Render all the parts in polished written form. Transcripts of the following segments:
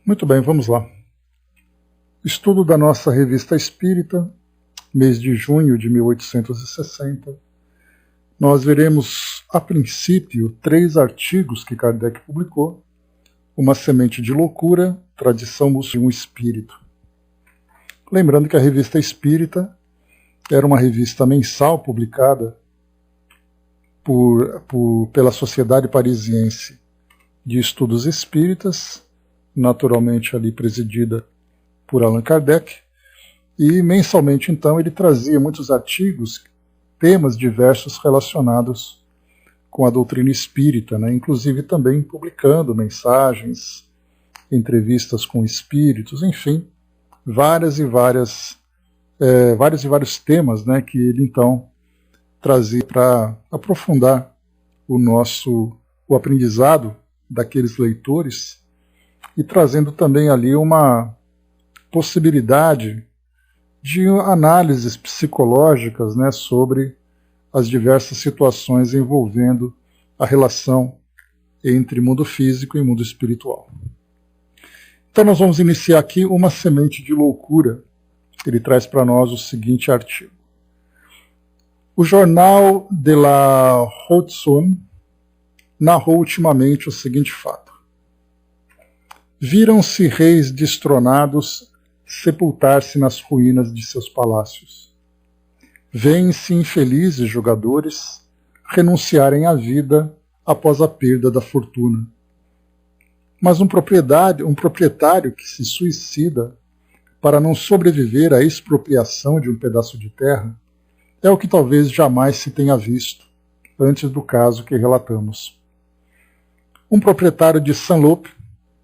Muito bem, vamos lá. Estudo da nossa Revista Espírita, mês de junho de 1860. Nós veremos, a princípio, 3 artigos que Kardec publicou: Uma Semente de Loucura, Tradição Muçulmana e um Espírito. Lembrando que a Revista Espírita era uma revista mensal publicada pela Sociedade Parisiense de Estudos Espíritas, naturalmente ali presidida por Allan Kardec, e mensalmente então ele trazia muitos artigos, temas diversos relacionados com a doutrina espírita, inclusive também publicando mensagens, entrevistas com espíritos, enfim, vários e vários temas que ele então trazia para aprofundar o aprendizado daqueles leitores, e trazendo também ali uma possibilidade de análises psicológicas sobre as diversas situações envolvendo a relação entre mundo físico e mundo espiritual. Então nós vamos iniciar aqui Uma Semente de Loucura. Ele traz para nós o seguinte artigo. O Jornal de la Haute-Saône narrou ultimamente o seguinte fato. Viram-se reis destronados sepultar-se nas ruínas de seus palácios. Vêem-se infelizes jogadores renunciarem à vida após a perda da fortuna. Mas um proprietário que se suicida para não sobreviver à expropriação de um pedaço de terra é o que talvez jamais se tenha visto antes do caso que relatamos. Um proprietário de Saint-Lô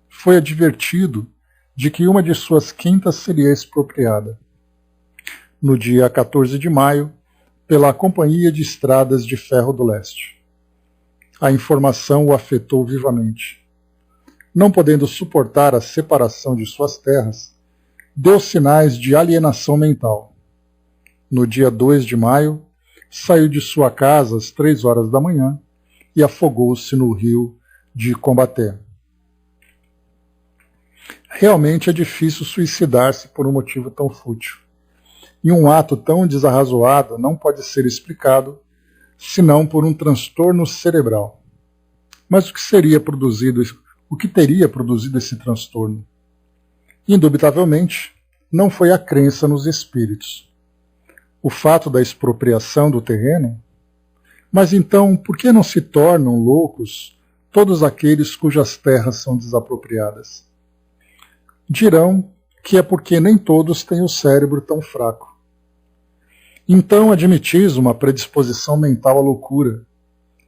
foi advertido de que uma de suas quintas seria expropriada. No dia 14 de maio, pela Companhia de Estradas de Ferro do Leste. A informação o afetou vivamente. Não podendo suportar a separação de suas terras, deu sinais de alienação mental. No dia 2 de maio, saiu de sua casa às 3 horas da manhã e afogou-se no rio de Combaté. Realmente é difícil suicidar-se por um motivo tão fútil. E um ato tão desarrazoado não pode ser explicado senão por um transtorno cerebral. Mas o que teria produzido esse transtorno? Indubitavelmente, não foi a crença nos espíritos. O fato da expropriação do terreno? Mas então, por que não se tornam loucos todos aqueles cujas terras são desapropriadas? Dirão que é porque nem todos têm o cérebro tão fraco. Então admitis uma predisposição mental à loucura,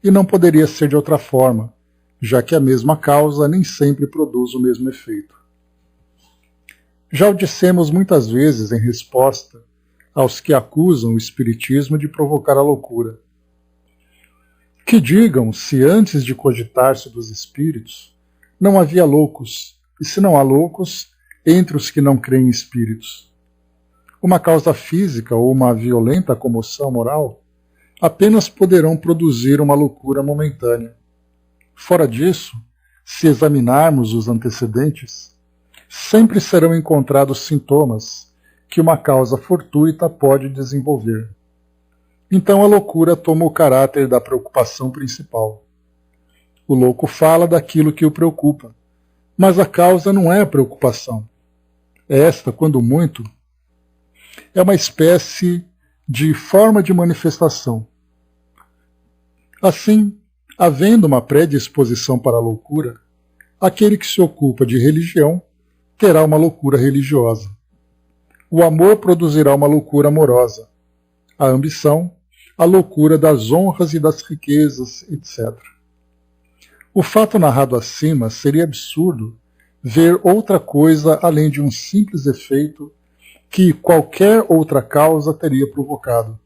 e não poderia ser de outra forma, já que a mesma causa nem sempre produz o mesmo efeito. Já o dissemos muitas vezes em resposta aos que acusam o espiritismo de provocar a loucura. Que digam se antes de cogitar-se dos espíritos não havia loucos, e se não há loucos, entre os que não creem em espíritos. Uma causa física ou uma violenta comoção moral apenas poderão produzir uma loucura momentânea. Fora disso, se examinarmos os antecedentes, sempre serão encontrados sintomas que uma causa fortuita pode desenvolver. Então a loucura toma o caráter da preocupação principal. O louco fala daquilo que o preocupa, mas a causa não é a preocupação. Esta, quando muito, é uma espécie de forma de manifestação. Assim, havendo uma predisposição para a loucura, aquele que se ocupa de religião terá uma loucura religiosa. O amor produzirá uma loucura amorosa. A ambição, a loucura das honras e das riquezas, etc. O fato narrado acima seria absurdo ver outra coisa além de um simples efeito que qualquer outra causa teria provocado,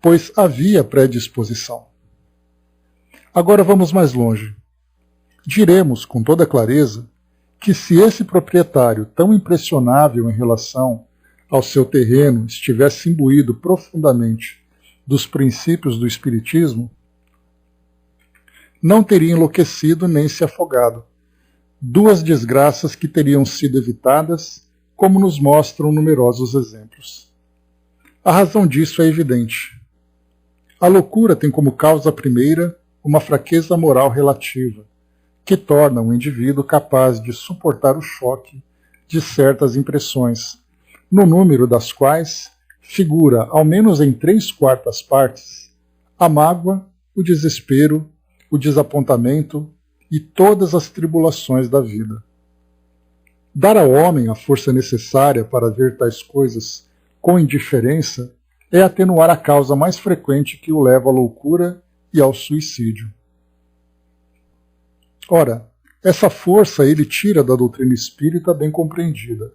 pois havia predisposição. Agora vamos mais longe. Diremos com toda clareza que se esse proprietário tão impressionável em relação ao seu terreno estivesse imbuído profundamente dos princípios do Espiritismo, não teria enlouquecido nem se afogado, duas desgraças que teriam sido evitadas, como nos mostram numerosos exemplos. A razão disso é evidente. A loucura tem como causa primeira uma fraqueza moral relativa, que torna o indivíduo capaz de suportar o choque de certas impressões, no número das quais figura, ao menos em 3/4 partes, a mágoa, o desespero, o desapontamento e todas as tribulações da vida. Dar ao homem a força necessária para ver tais coisas com indiferença é atenuar a causa mais frequente que o leva à loucura e ao suicídio. Ora, essa força ele tira da doutrina espírita bem compreendida,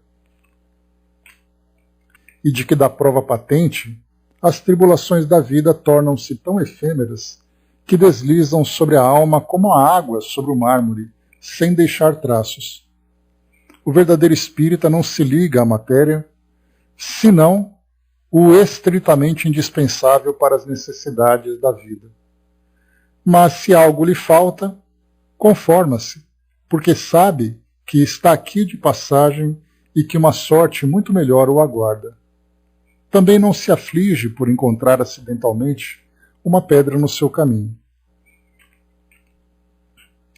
e de que dá prova patente, as tribulações da vida tornam-se tão efêmeras que deslizam sobre a alma como a água sobre o mármore, sem deixar traços. O verdadeiro espírita não se liga à matéria, senão o estritamente indispensável para as necessidades da vida. Mas se algo lhe falta, conforma-se, porque sabe que está aqui de passagem e que uma sorte muito melhor o aguarda. Também não se aflige por encontrar acidentalmente uma pedra no seu caminho.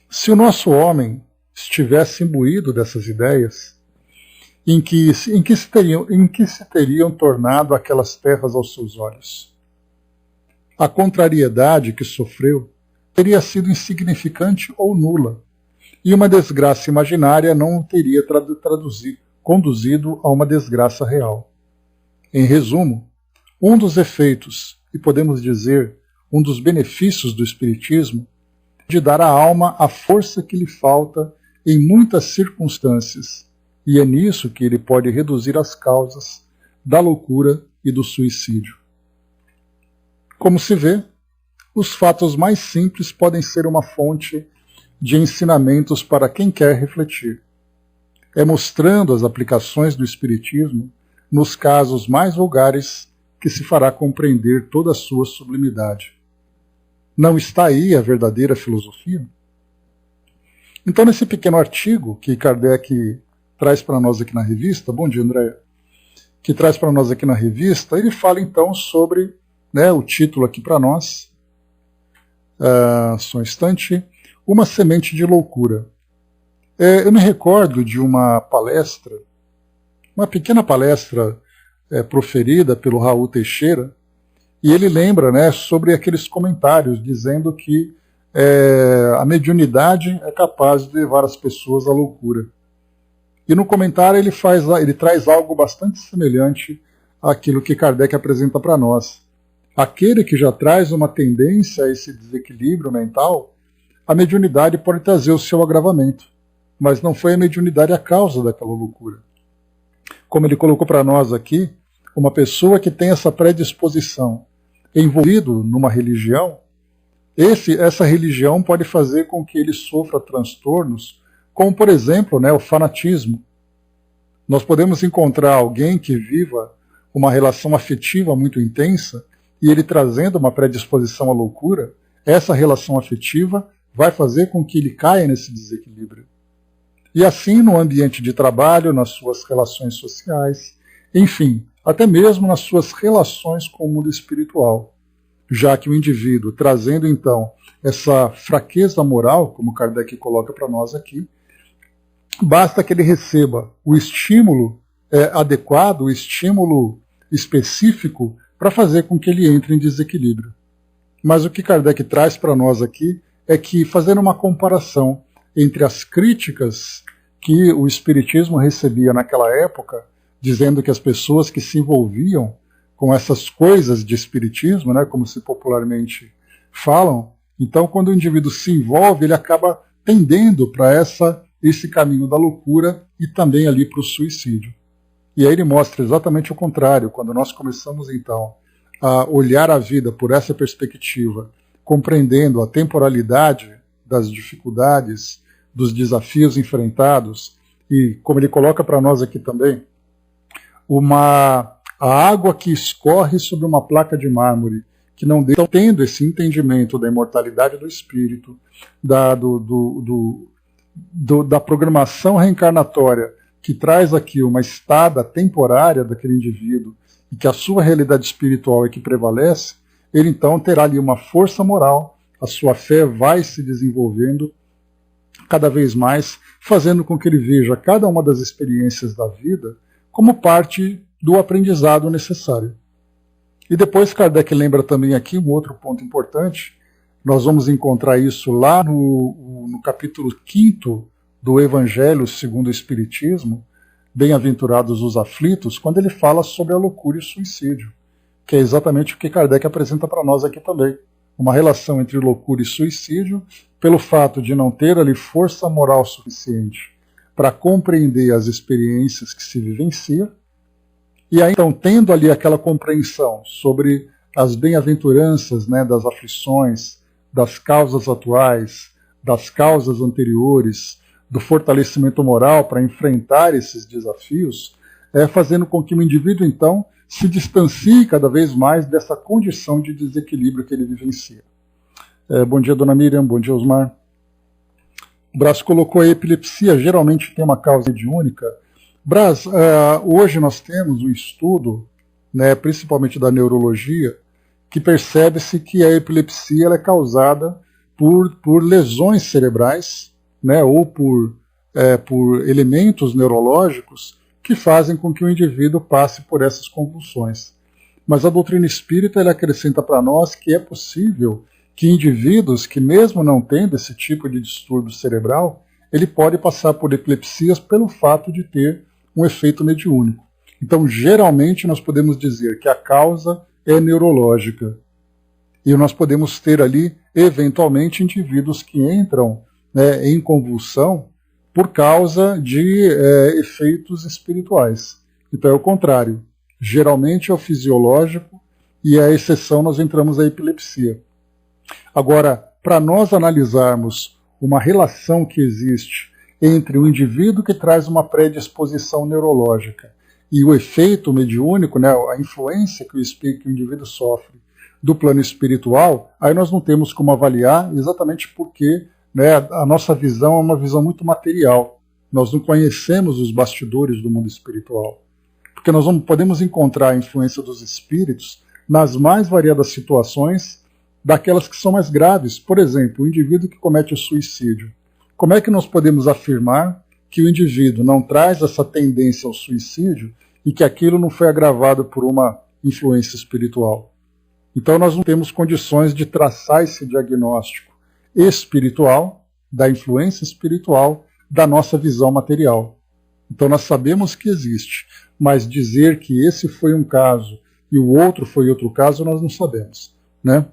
Se o nosso homem estivesse imbuído dessas ideias, em que se teriam tornado aquelas terras aos seus olhos? A contrariedade que sofreu teria sido insignificante ou nula, e uma desgraça imaginária não o teria conduzido a uma desgraça real. Em resumo, um dos efeitos, e podemos dizer, um dos benefícios do Espiritismo, é de dar à alma a força que lhe falta em muitas circunstâncias, e é nisso que ele pode reduzir as causas da loucura e do suicídio. Como se vê, os fatos mais simples podem ser uma fonte de ensinamentos para quem quer refletir. É mostrando as aplicações do Espiritismo nos casos mais vulgares que se fará compreender toda a sua sublimidade. Não está aí a verdadeira filosofia? Então, nesse pequeno artigo que Kardec traz para nós aqui na revista, bom dia, Andréia, que traz para nós aqui na revista, ele fala então sobre, o título aqui para nós, só um instante, Uma Semente de Loucura. Eu me recordo de uma palestra, uma pequena palestra proferida pelo Raul Teixeira, e ele lembra sobre aqueles comentários dizendo que a mediunidade é capaz de levar as pessoas à loucura. E no comentário ele traz algo bastante semelhante àquilo que Kardec apresenta para nós. Aquele que já traz uma tendência a esse desequilíbrio mental, a mediunidade pode trazer o seu agravamento, mas não foi a mediunidade a causa daquela loucura. Como ele colocou para nós aqui, uma pessoa que tem essa predisposição envolvido numa religião, essa religião pode fazer com que ele sofra transtornos, como por exemplo o fanatismo. Nós podemos encontrar alguém que viva uma relação afetiva muito intensa e ele trazendo uma predisposição à loucura, essa relação afetiva vai fazer com que ele caia nesse desequilíbrio. E assim no ambiente de trabalho, nas suas relações sociais, enfim, até mesmo nas suas relações com o mundo espiritual, já que o indivíduo, trazendo então essa fraqueza moral, como Kardec coloca para nós aqui, basta que ele receba o estímulo adequado, o estímulo específico para fazer com que ele entre em desequilíbrio. Mas o que Kardec traz para nós aqui é que, fazendo uma comparação entre as críticas que o Espiritismo recebia naquela época, dizendo que as pessoas que se envolviam com essas coisas de Espiritismo, como se popularmente falam, então quando o indivíduo se envolve, ele acaba tendendo para esse caminho da loucura e também ali para o suicídio. E aí ele mostra exatamente o contrário, quando nós começamos então a olhar a vida por essa perspectiva, compreendendo a temporalidade das dificuldades, dos desafios enfrentados, e como ele coloca para nós aqui também, a água que escorre sobre uma placa de mármore, que não deixa, tendo esse entendimento da imortalidade do espírito, da programação reencarnatória que traz aqui uma estada temporária daquele indivíduo e que a sua realidade espiritual é que prevalece, ele então terá ali uma força moral, a sua fé vai se desenvolvendo cada vez mais, fazendo com que ele veja cada uma das experiências da vida como parte do aprendizado necessário. E depois Kardec lembra também aqui um outro ponto importante, nós vamos encontrar isso lá no capítulo 5º do Evangelho segundo o Espiritismo, Bem-aventurados os aflitos, quando ele fala sobre a loucura e o suicídio, que é exatamente o que Kardec apresenta para nós aqui também. Uma relação entre loucura e suicídio, pelo fato de não ter ali força moral suficiente para compreender as experiências que se vivencia, e aí então tendo ali aquela compreensão sobre as bem-aventuranças, né, das aflições, das causas atuais, das causas anteriores, do fortalecimento moral para enfrentar esses desafios, fazendo com que o indivíduo, então, se distancie cada vez mais dessa condição de desequilíbrio que ele vivencia. Bom dia, dona Miriam, bom dia, Osmar. O Brás colocou a epilepsia, geralmente tem uma causa mediúnica. Brás, hoje nós temos um estudo, né, principalmente da neurologia, que percebe-se que a epilepsia ela é causada por lesões cerebrais, né, ou por elementos neurológicos que fazem com que o indivíduo passe por essas convulsões. Mas a doutrina espírita ela acrescenta para nós que é possível que indivíduos que mesmo não tendo esse tipo de distúrbio cerebral, ele pode passar por epilepsias pelo fato de ter um efeito mediúnico. Então, geralmente, nós podemos dizer que a causa é neurológica. E nós podemos ter ali, eventualmente, indivíduos que entram, né, em convulsão por causa de efeitos espirituais. Então é o contrário. Geralmente é o fisiológico e a exceção nós entramos a epilepsia. Agora, para nós analisarmos uma relação que existe entre o indivíduo que traz uma predisposição neurológica e o efeito mediúnico, né, a influência que o indivíduo sofre do plano espiritual, aí nós não temos como avaliar exatamente porque, né, a nossa visão é uma visão muito material. Nós não conhecemos os bastidores do mundo espiritual. Porque nós não podemos encontrar a influência dos espíritos nas mais variadas situações, daquelas que são mais graves. Por exemplo, o indivíduo que comete o suicídio. Como é que nós podemos afirmar que o indivíduo não traz essa tendência ao suicídio e que aquilo não foi agravado por uma influência espiritual? Então nós não temos condições de traçar esse diagnóstico espiritual, da influência espiritual, da nossa visão material. Então nós sabemos que existe, mas dizer que esse foi um caso e o outro foi outro caso, nós não sabemos, né?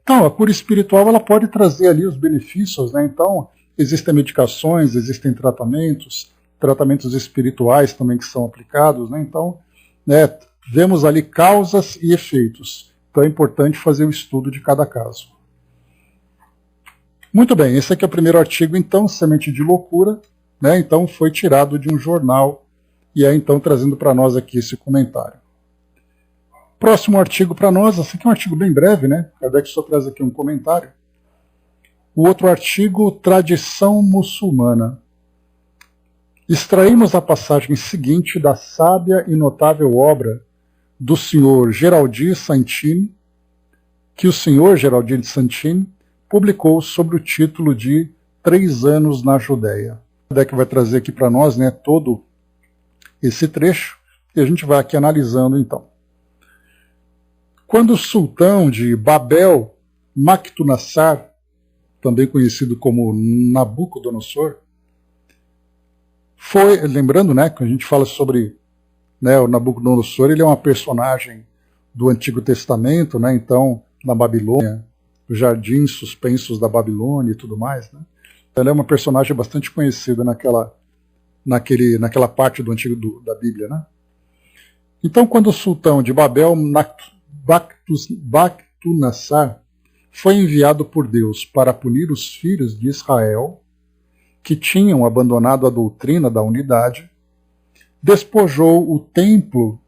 Então, a cura espiritual ela pode trazer ali os benefícios, né? Então, existem medicações, existem tratamentos espirituais também que são aplicados, né? Então, né, vemos ali causas e efeitos. Então é importante fazer o estudo de cada caso. Muito bem, esse aqui é o primeiro artigo, então, Semente de Loucura, né? Então foi tirado de um jornal e é então trazendo para nós aqui esse comentário. Próximo artigo para nós, esse aqui é um artigo bem breve, né? Kardec só traz aqui um comentário. O outro artigo, Tradição Muçulmana. Extraímos a passagem seguinte da sábia e notável obra do senhor Geraldine Santini, que o senhor Geraldine Santini publicou sob o título de 3 anos na Judéia. Kardec vai trazer aqui para nós, né, todo esse trecho e a gente vai aqui analisando então. Quando o sultão de Babel, Makhtunassar, também conhecido como Nabucodonosor, foi, lembrando, né, que a gente fala sobre, né, o Nabucodonosor, ele é uma personagem do Antigo Testamento, né, então, na Babilônia, os jardins suspensos da Babilônia e tudo mais, né? Ela é uma personagem bastante conhecida naquela parte do Antigo da Bíblia, né? Então, quando o sultão de Babel, Makhtunassar, foi enviado por Deus para punir os filhos de Israel, que tinham abandonado a doutrina da unidade, despojou o templo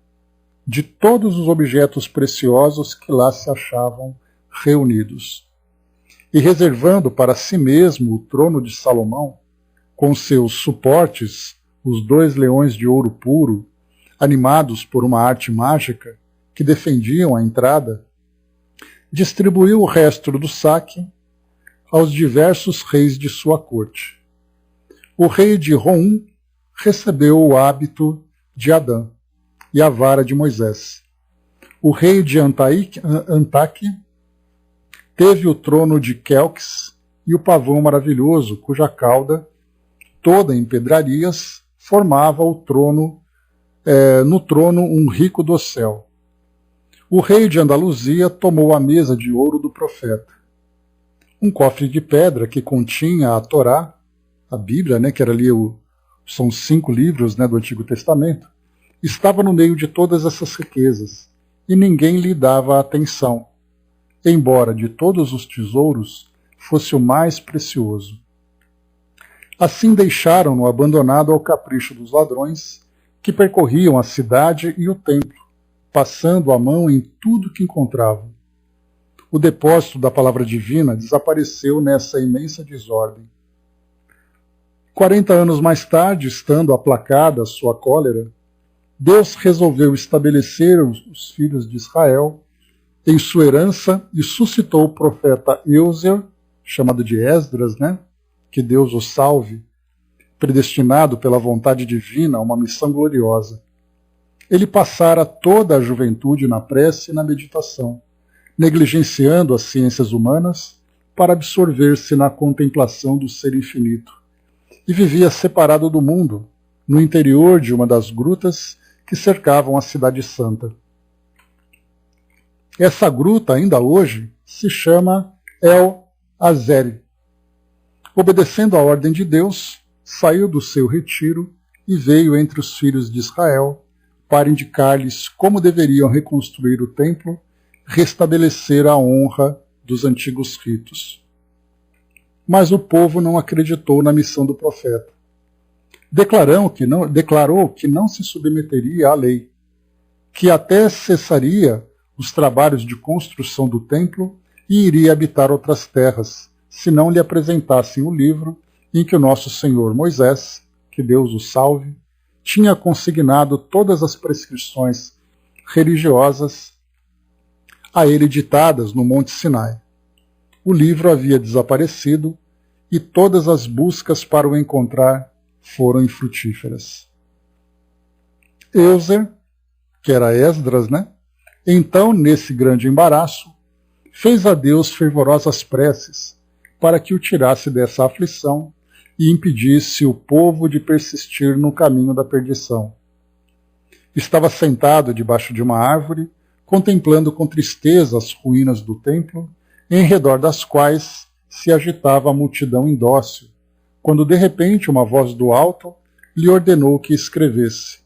de todos os objetos preciosos que lá se achavam reunidos. e reservando para si mesmo o trono de Salomão, com seus suportes, os 2 leões de ouro puro, animados por uma arte mágica, que defendiam a entrada, distribuiu o resto do saque aos diversos reis de sua corte. O rei de Roum recebeu o hábito de Adã e a vara de Moisés. O rei de Antaque teve o trono de Quelques e o pavão maravilhoso, cuja cauda, toda em pedrarias, formava o trono, no trono um rico dossel. O rei de Andaluzia tomou a mesa de ouro do profeta. Um cofre de pedra que continha a Torá, a Bíblia, que era ali são 5 livros, do Antigo Testamento, estava no meio de todas essas riquezas, e ninguém lhe dava atenção, embora de todos os tesouros fosse o mais precioso. Assim deixaram-no abandonado ao capricho dos ladrões, que percorriam a cidade e o templo, passando a mão em tudo que encontravam. O depósito da palavra divina desapareceu nessa imensa desordem. 40 anos mais tarde, estando aplacada a sua cólera, Deus resolveu estabelecer os filhos de Israel em sua herança e suscitou o profeta Euser, chamado de Esdras, que Deus o salve, predestinado pela vontade divina a uma missão gloriosa. Ele passara toda a juventude na prece e na meditação, negligenciando as ciências humanas para absorver-se na contemplação do ser infinito, e vivia separado do mundo, no interior de uma das grutas que cercavam a Cidade Santa. Essa gruta, ainda hoje, se chama El Azeri. Obedecendo à ordem de Deus, saiu do seu retiro e veio entre os filhos de Israel para indicar-lhes como deveriam reconstruir o templo, restabelecer a honra dos antigos ritos. Mas o povo não acreditou na missão do profeta. Declarou que não se submeteria à lei, que até cessaria os trabalhos de construção do templo e iria habitar outras terras, se não lhe apresentassem o livro em que o nosso Senhor Moisés, que Deus o salve, tinha consignado todas as prescrições religiosas a ele ditadas no Monte Sinai. O livro havia desaparecido e todas as buscas para o encontrar foram infrutíferas. Euser, que era Esdras, então, nesse grande embaraço, fez a Deus fervorosas preces para que o tirasse dessa aflição e impedisse o povo de persistir no caminho da perdição. Estava sentado debaixo de uma árvore, contemplando com tristeza as ruínas do templo, em redor das quais se agitava a multidão indócil, quando de repente uma voz do alto lhe ordenou que escrevesse.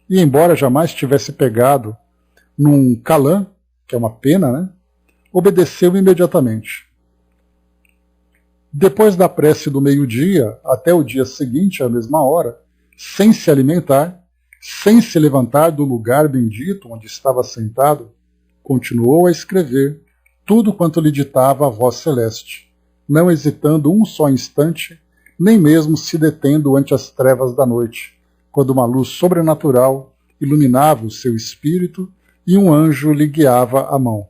E embora jamais tivesse pegado num calã, que é uma pena, obedeceu imediatamente. Depois da prece do meio-dia, até o dia seguinte, à mesma hora, sem se alimentar, sem se levantar do lugar bendito onde estava sentado, continuou a escrever tudo quanto lhe ditava a voz celeste, não hesitando um só instante, nem mesmo se detendo ante as trevas da noite, quando uma luz sobrenatural iluminava o seu espírito e um anjo lhe guiava a mão.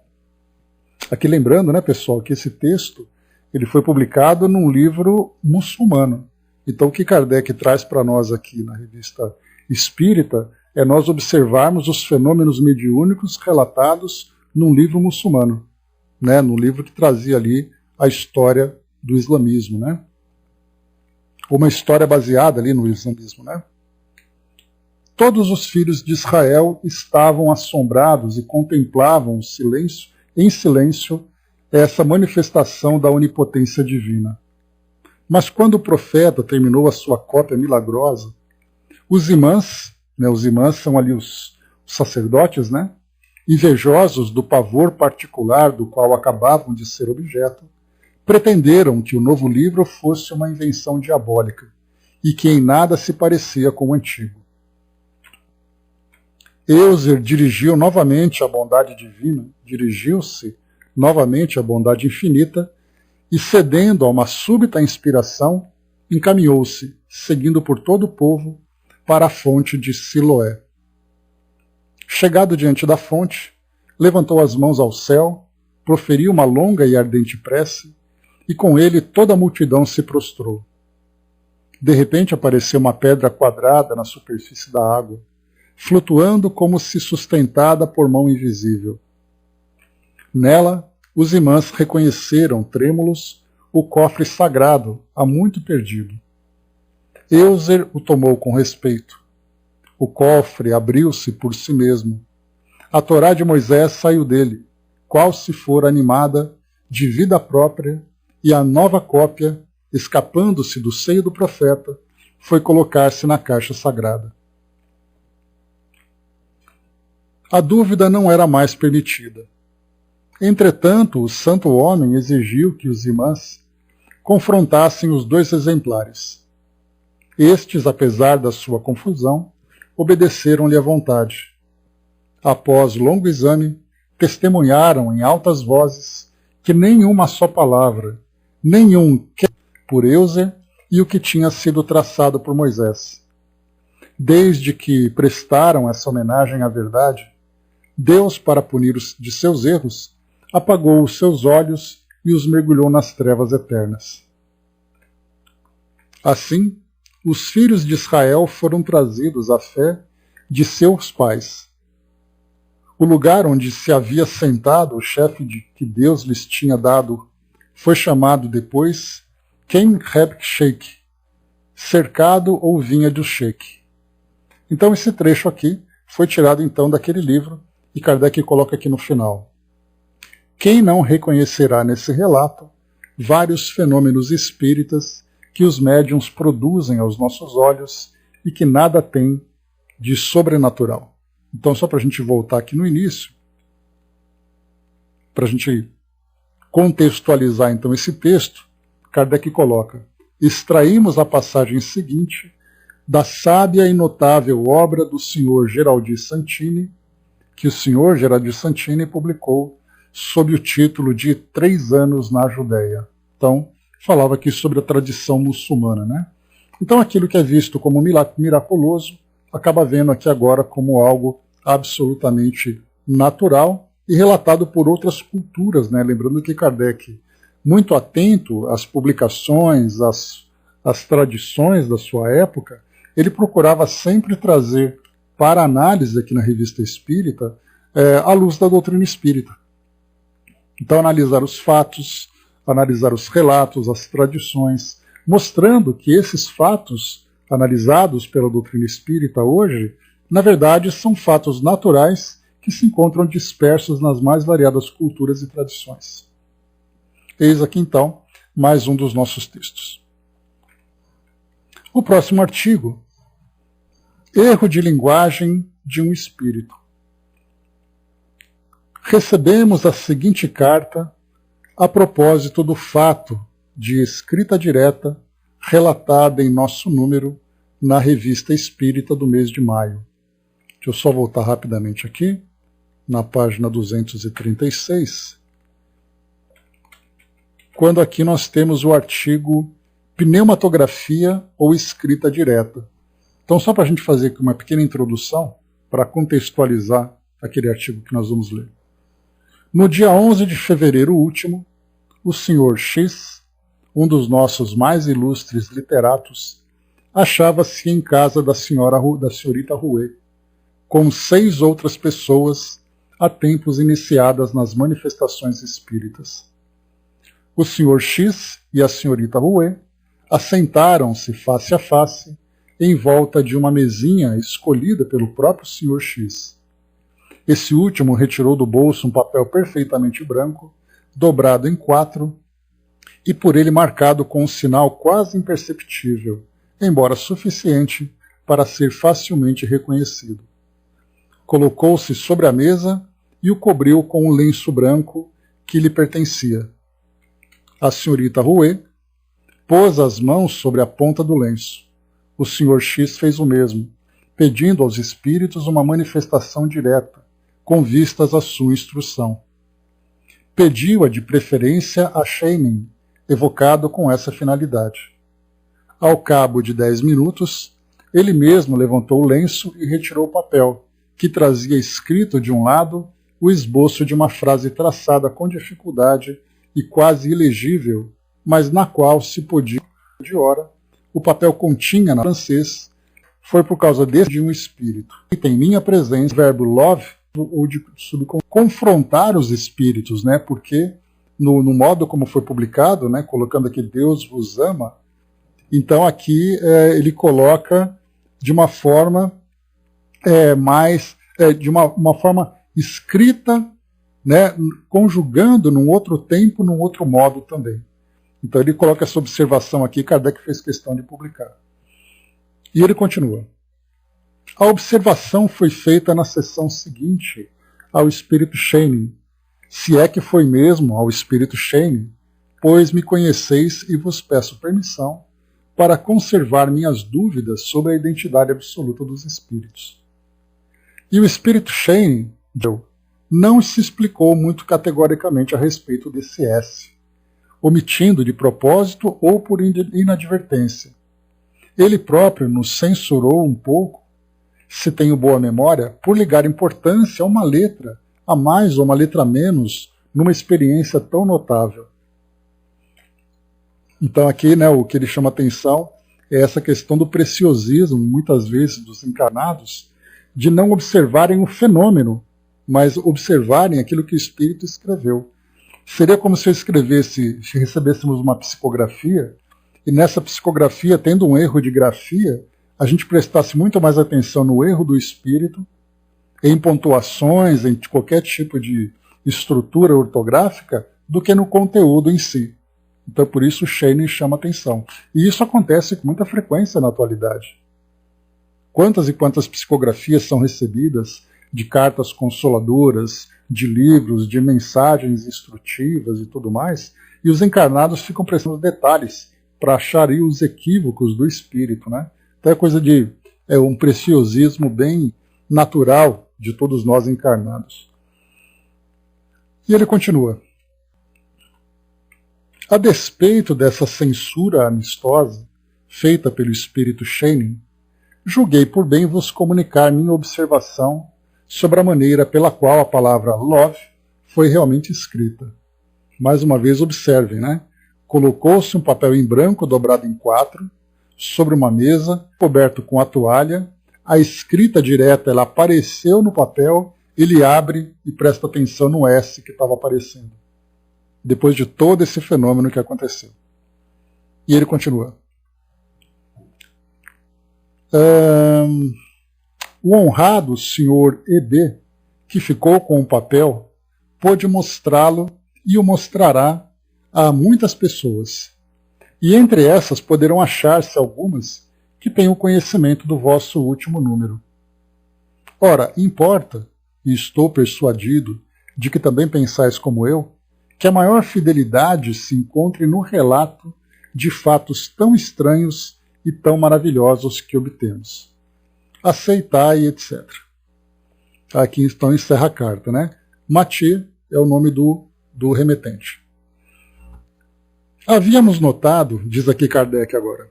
Aqui lembrando, pessoal, que esse texto ele foi publicado num livro muçulmano. Então o que Kardec traz para nós aqui na Revista Espírita é nós observarmos os fenômenos mediúnicos relatados num livro muçulmano, num livro que trazia ali a história do islamismo, uma história baseada ali no islamismo, Todos os filhos de Israel estavam assombrados e contemplavam em silêncio essa manifestação da onipotência divina. Mas quando o profeta terminou a sua cópia milagrosa, os imãs são ali os sacerdotes, invejosos do pavor particular do qual acabavam de ser objeto, pretenderam que o novo livro fosse uma invenção diabólica e que em nada se parecia com o antigo. Euser dirigiu-se novamente à bondade infinita e, cedendo a uma súbita inspiração, encaminhou-se, seguindo por todo o povo, para a fonte de Siloé. Chegado diante da fonte, levantou as mãos ao céu, proferiu uma longa e ardente prece, e com ele toda a multidão se prostrou. De repente apareceu uma pedra quadrada na superfície da água, flutuando como se sustentada por mão invisível. Nela, os imãs reconheceram, trêmulos, o cofre sagrado, há muito perdido. Euser o tomou com respeito. O cofre abriu-se por si mesmo. A Torá de Moisés saiu dele, qual se for animada de vida própria, e a nova cópia, escapando-se do seio do profeta, foi colocar-se na caixa sagrada. A dúvida não era mais permitida. Entretanto, o santo homem exigiu que os imãs confrontassem os dois exemplares. Estes, apesar da sua confusão, obedeceram-lhe à vontade. Após longo exame, testemunharam em altas vozes que nenhuma só palavra, nenhum que por Euser e o que tinha sido traçado por Moisés. Desde que prestaram essa homenagem à verdade, Deus, para punir-os de seus erros, apagou os seus olhos e os mergulhou nas trevas eternas. Assim, os filhos de Israel foram trazidos à fé de seus pais. O lugar onde se havia sentado o chefe que Deus lhes tinha dado foi chamado depois Ken Reb Sheik, cercado ou vinha do Sheik. Então esse trecho aqui foi tirado então daquele livro e Kardec coloca aqui no final. Quem não reconhecerá nesse relato vários fenômenos espíritas que os médiuns produzem aos nossos olhos e que nada tem de sobrenatural. Então, só para a gente voltar aqui no início, para a gente contextualizar então esse texto, Kardec coloca: extraímos a passagem seguinte da sábia e notável obra do Sr. Geraldir Santini, que o Sr. Geraldir Santini publicou sob o título de 3 anos na Judéia. Então, falava aqui sobre a tradição muçulmana, né? Então, aquilo que é visto como miraculoso acaba vendo aqui agora como algo absolutamente natural e relatado por outras culturas, né? Lembrando que Kardec, muito atento às publicações, às tradições da sua época, ele procurava sempre trazer para análise aqui na Revista Espírita a luz da doutrina espírita. Então, analisar os fatos, analisar os relatos, as tradições, mostrando que esses fatos analisados pela doutrina espírita hoje, na verdade, são fatos naturais que se encontram dispersos nas mais variadas culturas e tradições. Eis aqui, então, mais um dos nossos textos. O próximo artigo: erro de linguagem de um espírito. Recebemos a seguinte carta a propósito do fato de escrita direta relatada em nosso número na Revista Espírita do mês de maio. Deixa eu só voltar rapidamente aqui, na página 236, quando aqui nós temos o artigo Pneumatografia ou Escrita Direta. Então, só para a gente fazer aqui uma pequena introdução, para contextualizar aquele artigo que nós vamos ler. No dia 11 de fevereiro último, o Sr. X, um dos nossos mais ilustres literatos, achava-se em casa da senhorita Rouet, com 6 outras pessoas há tempos iniciadas nas manifestações espíritas. O Sr. X e a senhorita Rouet assentaram-se face a face em volta de uma mesinha escolhida pelo próprio Sr. X. Esse último retirou do bolso um papel perfeitamente branco, dobrado em 4, e por ele marcado com um sinal quase imperceptível, embora suficiente para ser facilmente reconhecido. Colocou-se sobre a mesa e o cobriu com um lenço branco que lhe pertencia. A senhorita Rouet pôs as mãos sobre a ponta do lenço. O Sr. X fez o mesmo, pedindo aos espíritos uma manifestação direta, com vistas à sua instrução. Pediu-a de preferência a Scheinin, evocado com essa finalidade. Ao cabo de 10 minutos, ele mesmo levantou o lenço e retirou o papel, que trazia escrito de um lado o esboço de uma frase traçada com dificuldade e quase ilegível, mas na qual se podia de hora. O papel continha na francês. Foi por causa desse de um espírito. E tem minha presença, o verbo love, ou de confrontar os espíritos, né? Porque no modo como foi publicado, né, colocando aqui Deus vos ama, então aqui ele coloca de uma forma de uma forma escrita, né, conjugando num outro tempo, num outro modo também. Então ele coloca essa observação aqui, Kardec fez questão de publicar. E ele continua. A observação foi feita na sessão seguinte ao espírito Shane, se é que foi mesmo ao espírito Shane, pois me conheceis e vos peço permissão para conservar minhas dúvidas sobre a identidade absoluta dos espíritos. E o espírito Shane não se explicou muito categoricamente a respeito desse S, omitindo de propósito ou por inadvertência. Ele próprio nos censurou um pouco, se tenho boa memória, por ligar importância a uma letra a mais ou uma letra a menos numa experiência tão notável. Então aqui, né, o que ele chama atenção é essa questão do preciosismo, muitas vezes, dos encarnados, de não observarem o fenômeno, mas observarem aquilo que o Espírito escreveu. Seria como se eu escrevesse, se recebêssemos uma psicografia, e nessa psicografia, tendo um erro de grafia, a gente prestasse muito mais atenção no erro do Espírito, em pontuações, em qualquer tipo de estrutura ortográfica, do que no conteúdo em si. Então, por isso, o Shane chama atenção. E isso acontece com muita frequência na atualidade. Quantas e quantas psicografias são recebidas de cartas consoladoras, de livros, de mensagens instrutivas e tudo mais, e os encarnados ficam prestando detalhes para achar aí os equívocos do espírito, né? Então é coisa de um preciosismo bem natural de todos nós encarnados. E ele continua. A despeito dessa censura amistosa feita pelo espírito Shane, julguei por bem vos comunicar minha observação sobre a maneira pela qual a palavra love foi realmente escrita. Mais uma vez observem, né? Colocou-se um papel em branco dobrado em 4 sobre uma mesa, coberto com a toalha, a escrita direta ela apareceu no papel, ele abre e presta atenção no S que estava aparecendo, depois de todo esse fenômeno que aconteceu. E ele continua. O honrado senhor E.B., que ficou com o papel, pôde mostrá-lo e o mostrará a muitas pessoas. E entre essas poderão achar-se algumas que tenham conhecimento do vosso último número. Ora, importa, e estou persuadido de que também pensais como eu, que a maior fidelidade se encontre no relato de fatos tão estranhos e tão maravilhosos que obtemos. Aceitai, etc. Aqui então encerra a carta, né? Mathieu é o nome do remetente. Havíamos notado, diz aqui Kardec agora,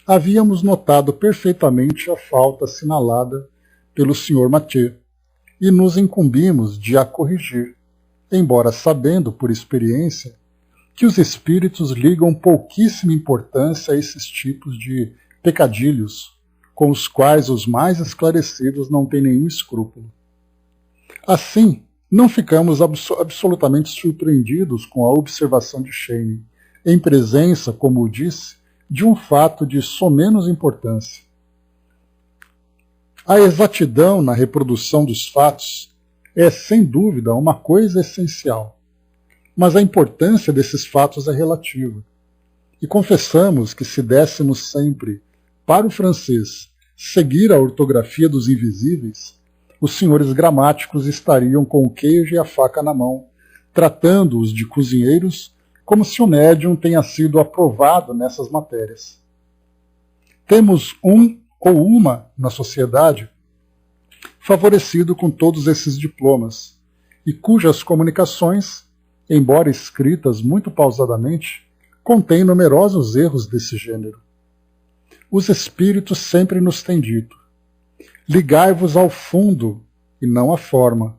havíamos notado perfeitamente a falta assinalada pelo Sr. Mathieu e nos incumbimos de a corrigir, embora sabendo, por experiência, que os espíritos ligam pouquíssima importância a esses tipos de pecadilhos, com os quais os mais esclarecidos não têm nenhum escrúpulo. Assim, não ficamos absolutamente surpreendidos com a observação de Shane, em presença, como disse, de um fato de somenos importância. A exatidão na reprodução dos fatos é, sem dúvida, uma coisa essencial, mas a importância desses fatos é relativa. E confessamos que se dessemos sempre, para o francês, seguir a ortografia dos invisíveis, os senhores gramáticos estariam com o queijo e a faca na mão, tratando-os de cozinheiros como se o médium tenha sido aprovado nessas matérias. Temos um ou uma na sociedade favorecido com todos esses diplomas, e cujas comunicações, embora escritas muito pausadamente, contém numerosos erros desse gênero. Os espíritos sempre nos têm dito: ligai-vos ao fundo e não à forma.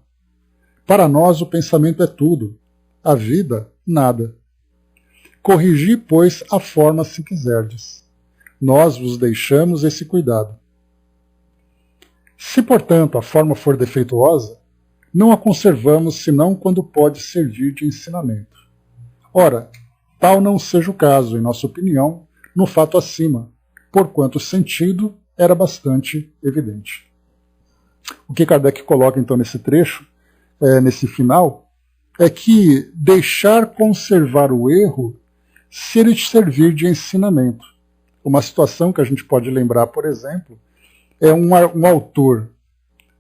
Para nós o pensamento é tudo, a vida nada. Corrigi, pois, a forma se quiserdes. Nós vos deixamos esse cuidado. Se, portanto, a forma for defeituosa, não a conservamos senão quando pode servir de ensinamento. Ora, tal não seja o caso, em nossa opinião, no fato acima, porquanto o sentido era bastante evidente. O que Kardec coloca então nesse trecho, nesse final, é que deixar conservar o erro se ele servir de ensinamento. Uma situação que a gente pode lembrar, por exemplo, é um autor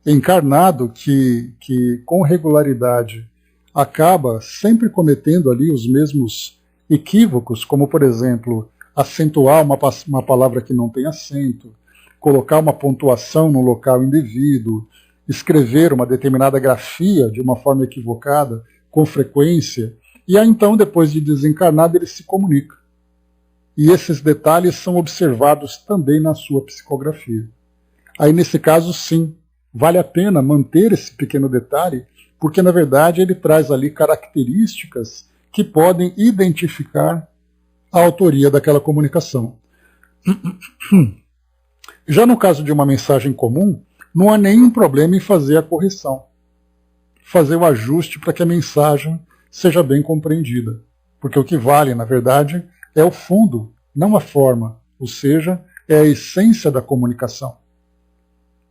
encarnado que com regularidade acaba sempre cometendo ali os mesmos equívocos, como, por exemplo, acentuar uma palavra que não tem acento, colocar uma pontuação no local indevido, escrever uma determinada grafia de uma forma equivocada com frequência, e aí então, depois de desencarnado, ele se comunica. E esses detalhes são observados também na sua psicografia. Aí, nesse caso, sim, vale a pena manter esse pequeno detalhe, porque, na verdade, ele traz ali características que podem identificar a autoria daquela comunicação. Já no caso de uma mensagem comum, não há nenhum problema em fazer a correção, fazer o ajuste para que a mensagem seja bem compreendida. Porque o que vale, na verdade, é o fundo, não a forma, ou seja, é a essência da comunicação.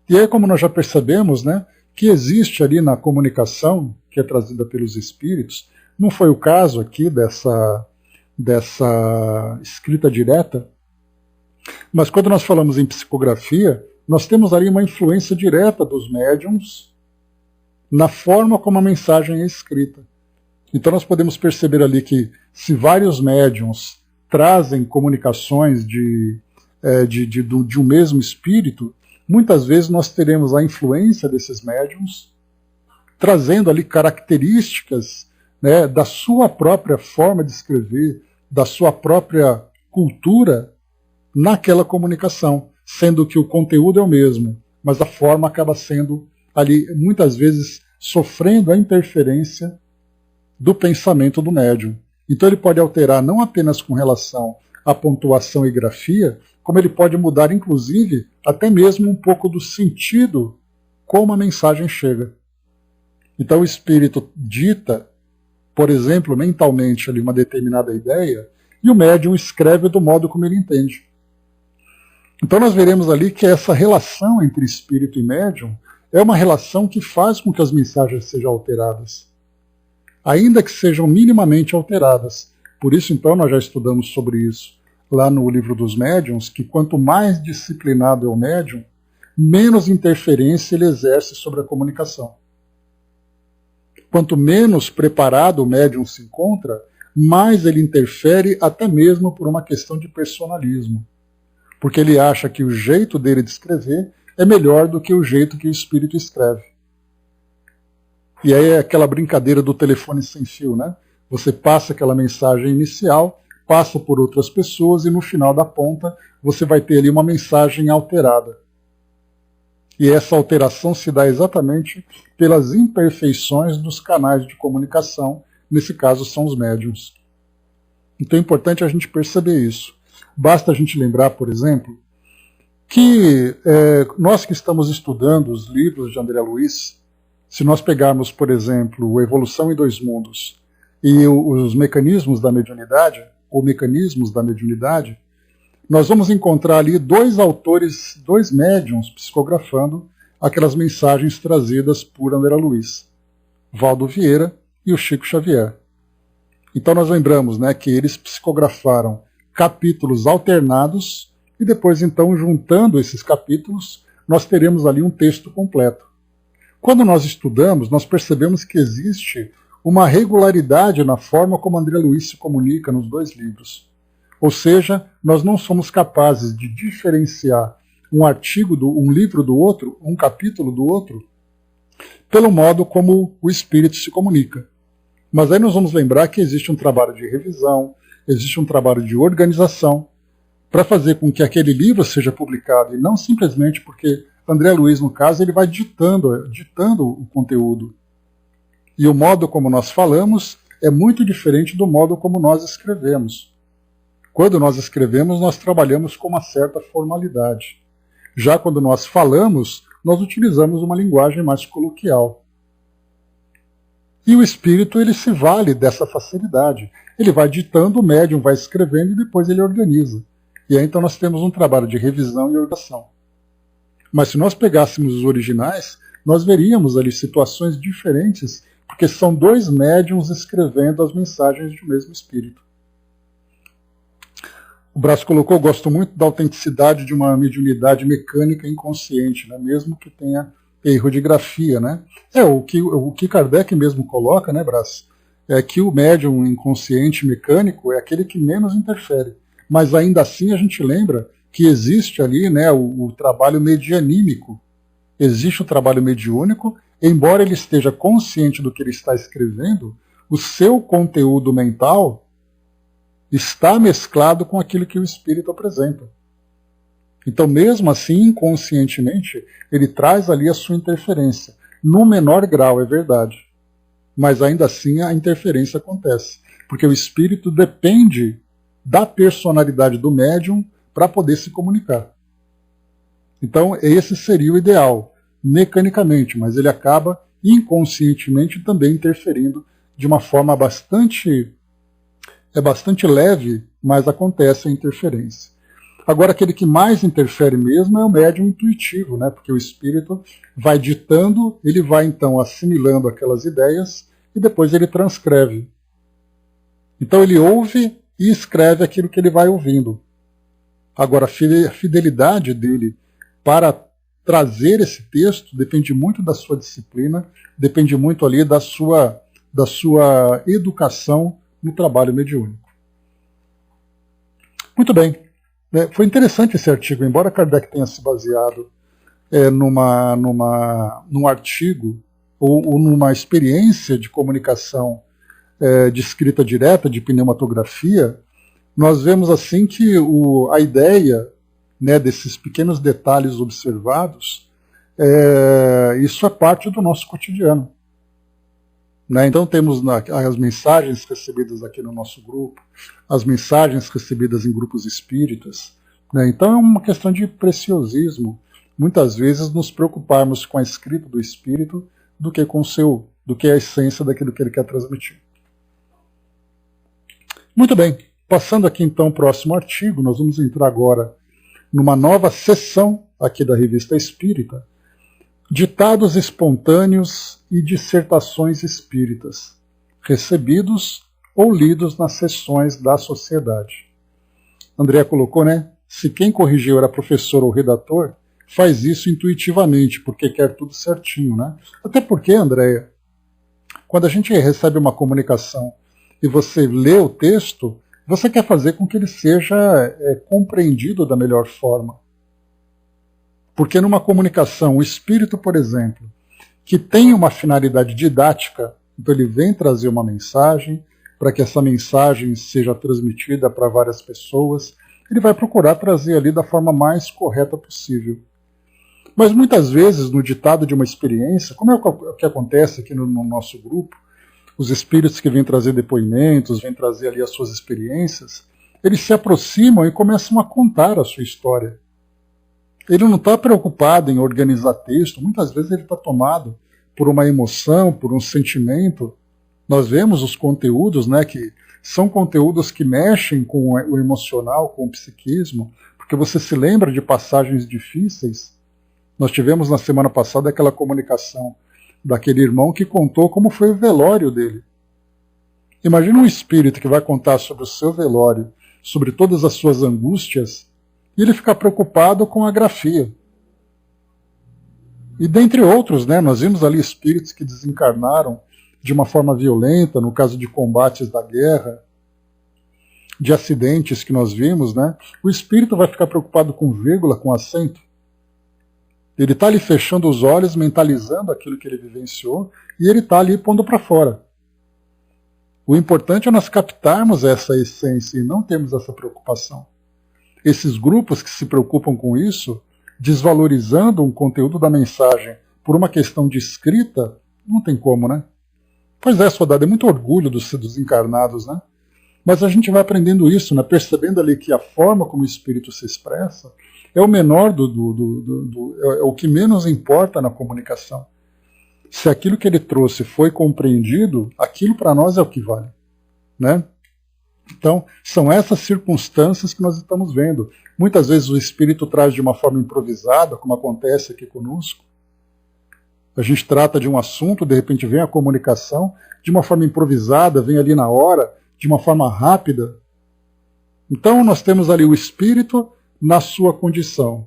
E aí, como nós já percebemos, né, que existe ali na comunicação, que é trazida pelos espíritos, não foi o caso aqui dessa escrita direta, mas quando nós falamos em psicografia, nós temos ali uma influência direta dos médiums na forma como a mensagem é escrita. Então nós podemos perceber ali que se vários médiums trazem comunicações de um mesmo espírito, muitas vezes nós teremos a influência desses médiums trazendo ali características, né, da sua própria forma de escrever, da sua própria cultura naquela comunicação, sendo que o conteúdo é o mesmo, mas a forma acaba sendo ali, muitas vezes, sofrendo a interferência do pensamento do médium. Então ele pode alterar não apenas com relação à pontuação e grafia, como ele pode mudar, inclusive, até mesmo um pouco do sentido como a mensagem chega. Então o espírito dita, por exemplo, mentalmente ali uma determinada ideia, e o médium escreve do modo como ele entende. Então nós veremos ali que essa relação entre espírito e médium é uma relação que faz com que as mensagens sejam alteradas, ainda que sejam minimamente alteradas. Por isso, então, nós já estudamos sobre isso lá no livro dos médiuns, que quanto mais disciplinado é o médium, menos interferência ele exerce sobre a comunicação. Quanto menos preparado o médium se encontra, mais ele interfere até mesmo por uma questão de personalismo. Porque ele acha que o jeito dele de escrever é melhor do que o jeito que o espírito escreve. E aí é aquela brincadeira do telefone sem fio, né? Você passa aquela mensagem inicial, passa por outras pessoas e no final da ponta você vai ter ali uma mensagem alterada. E essa alteração se dá exatamente pelas imperfeições dos canais de comunicação, nesse caso são os médiuns. Então é importante a gente perceber isso. Basta a gente lembrar, por exemplo, que nós que estamos estudando os livros de André Luiz, se nós pegarmos, por exemplo, Evolução em Dois Mundos e os mecanismos da mediunidade, ou mecanismos da mediunidade, nós vamos encontrar ali dois autores, dois médiuns psicografando aquelas mensagens trazidas por André Luiz, Valdo Vieira e o Chico Xavier. Então nós lembramos, né, que eles psicografaram capítulos alternados e depois, então, juntando esses capítulos, nós teremos ali um texto completo. Quando nós estudamos, nós percebemos que existe uma regularidade na forma como André Luiz se comunica nos dois livros. Ou seja, nós não somos capazes de diferenciar um livro do outro, um capítulo do outro, pelo modo como o espírito se comunica. Mas aí nós vamos lembrar que existe um trabalho de revisão, existe um trabalho de organização para fazer com que aquele livro seja publicado, e não simplesmente porque André Luiz, no caso, ele vai ditando o conteúdo. E o modo como nós falamos é muito diferente do modo como nós escrevemos. Quando nós escrevemos, nós trabalhamos com uma certa formalidade. Já quando nós falamos, nós utilizamos uma linguagem mais coloquial. E o espírito, ele se vale dessa facilidade. Ele vai ditando, o médium vai escrevendo e depois ele organiza. E aí então nós temos um trabalho de revisão e organização. Mas se nós pegássemos os originais, nós veríamos ali situações diferentes, porque são dois médiums escrevendo as mensagens do mesmo espírito. O Brás colocou, gosto muito da autenticidade de uma mediunidade mecânica inconsciente, né? Mesmo que tenha erro de grafia. Né? O que Kardec mesmo coloca, né, Brás, é que o médium inconsciente mecânico é aquele que menos interfere. Mas ainda assim a gente lembra que existe ali, né, o trabalho medianímico. Existe o trabalho mediúnico, embora ele esteja consciente do que ele está escrevendo, o seu conteúdo mental está mesclado com aquilo que o espírito apresenta. Então, mesmo assim, inconscientemente, ele traz ali a sua interferência. No menor grau, é verdade. Mas ainda assim a interferência acontece. Porque o espírito depende da personalidade do médium para poder se comunicar. Então, esse seria o ideal, mecanicamente, mas ele acaba inconscientemente também interferindo de uma forma bastante leve, mas acontece a interferência. Agora, aquele que mais interfere mesmo é o médium intuitivo, né? Porque o espírito vai ditando, ele vai então assimilando aquelas ideias e depois ele transcreve. Então ele ouve e escreve aquilo que ele vai ouvindo. Agora, a fidelidade dele para trazer esse texto depende muito da sua disciplina, depende muito ali da sua educação no trabalho mediúnico. Muito bem. Foi interessante esse artigo, embora Kardec tenha se baseado num artigo ou numa experiência de comunicação de escrita direta, de pneumatografia, nós vemos assim que a ideia, né, desses pequenos detalhes observados, isso é parte do nosso cotidiano. Né? Então temos as mensagens recebidas aqui no nosso grupo, as mensagens recebidas em grupos espíritas. Né? Então é uma questão de preciosismo, muitas vezes nos preocuparmos com a escrita do espírito do que a essência daquilo que ele quer transmitir. Muito bem, passando aqui então ao próximo artigo, nós vamos entrar agora numa nova sessão aqui da Revista Espírita, Ditados espontâneos e dissertações espíritas, recebidos ou lidos nas sessões da sociedade. André colocou, né? Se quem corrigiu era professor ou redator, faz isso intuitivamente, porque quer tudo certinho, né? Até porque, Andréia, quando a gente recebe uma comunicação e você lê o texto, você quer fazer com que ele seja compreendido da melhor forma. Porque numa comunicação, o espírito, por exemplo, que tem uma finalidade didática, então ele vem trazer uma mensagem, para que essa mensagem seja transmitida para várias pessoas, ele vai procurar trazer ali da forma mais correta possível. Mas muitas vezes, no ditado de uma experiência, como é o que acontece aqui no nosso grupo, os espíritos que vêm trazer depoimentos, vêm trazer ali as suas experiências, eles se aproximam e começam a contar a sua história. Ele não está preocupado em organizar texto, muitas vezes ele está tomado por uma emoção, por um sentimento. Nós vemos os conteúdos, né, que são conteúdos que mexem com o emocional, com o psiquismo, porque você se lembra de passagens difíceis. Nós tivemos na semana passada aquela comunicação daquele irmão que contou como foi o velório dele. Imagina um espírito que vai contar sobre o seu velório, sobre todas as suas angústias, e ele ficar preocupado com a grafia. E dentre outros, né, nós vimos ali espíritos que desencarnaram de uma forma violenta, no caso de combates da guerra, de acidentes que nós vimos, né, o espírito vai ficar preocupado com vírgula, com acento. Ele está ali fechando os olhos, mentalizando aquilo que ele vivenciou, e ele está ali pondo para fora. O importante é nós captarmos essa essência e não termos essa preocupação. Esses grupos que se preocupam com isso, desvalorizando o conteúdo da mensagem por uma questão de escrita, não tem como, né? Pois é, soldado, é muito orgulho dos encarnados, né? Mas a gente vai aprendendo isso, né? Percebendo ali que a forma como o espírito se expressa é o menor é o que menos importa na comunicação. Se aquilo que ele trouxe foi compreendido, aquilo para nós é o que vale, né? Então, são essas circunstâncias que nós estamos vendo. Muitas vezes o espírito traz de uma forma improvisada, como acontece aqui conosco. A gente trata de um assunto, de repente vem a comunicação, de uma forma improvisada, vem ali na hora, de uma forma rápida. Então, nós temos ali o espírito na sua condição.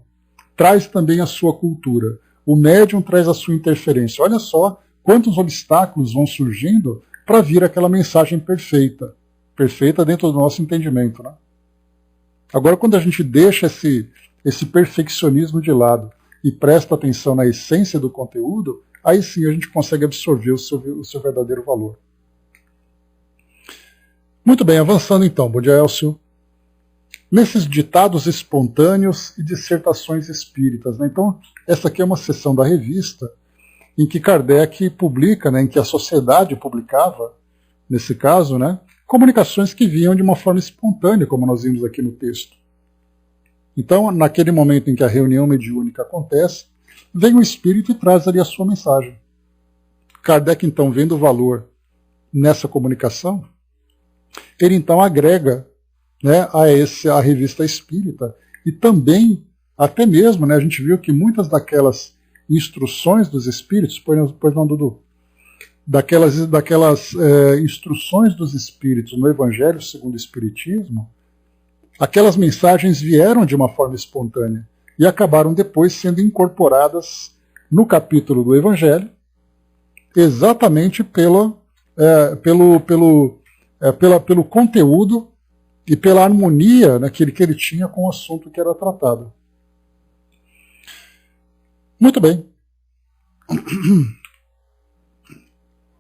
Traz também a sua cultura. O médium traz a sua interferência. Olha só quantos obstáculos vão surgindo para vir aquela mensagem perfeita. Perfeita dentro do nosso entendimento, né? Agora, quando a gente deixa esse perfeccionismo de lado e presta atenção na essência do conteúdo, aí sim a gente consegue absorver o seu verdadeiro valor. Muito bem, avançando então, Bom dia, Elcio. Nesses ditados espontâneos e dissertações espíritas, né? Então, essa aqui é uma seção da revista em que Kardec publica, né, em que a sociedade publicava, nesse caso, né, comunicações que vinham de uma forma espontânea, como nós vimos aqui no texto. Então, naquele momento em que a reunião mediúnica acontece, vem o espírito e traz ali a sua mensagem. Kardec, então, vendo o valor nessa comunicação, ele então agrega, né, a revista espírita, e também, até mesmo, né, a gente viu que muitas daquelas instruções dos espíritos, pois não, Dudu? Daquelas instruções dos espíritos no Evangelho segundo o Espiritismo, aquelas mensagens vieram de uma forma espontânea e acabaram depois sendo incorporadas no capítulo do Evangelho, exatamente pelo conteúdo e pela harmonia, né, que ele tinha com o assunto que era tratado. Muito bem.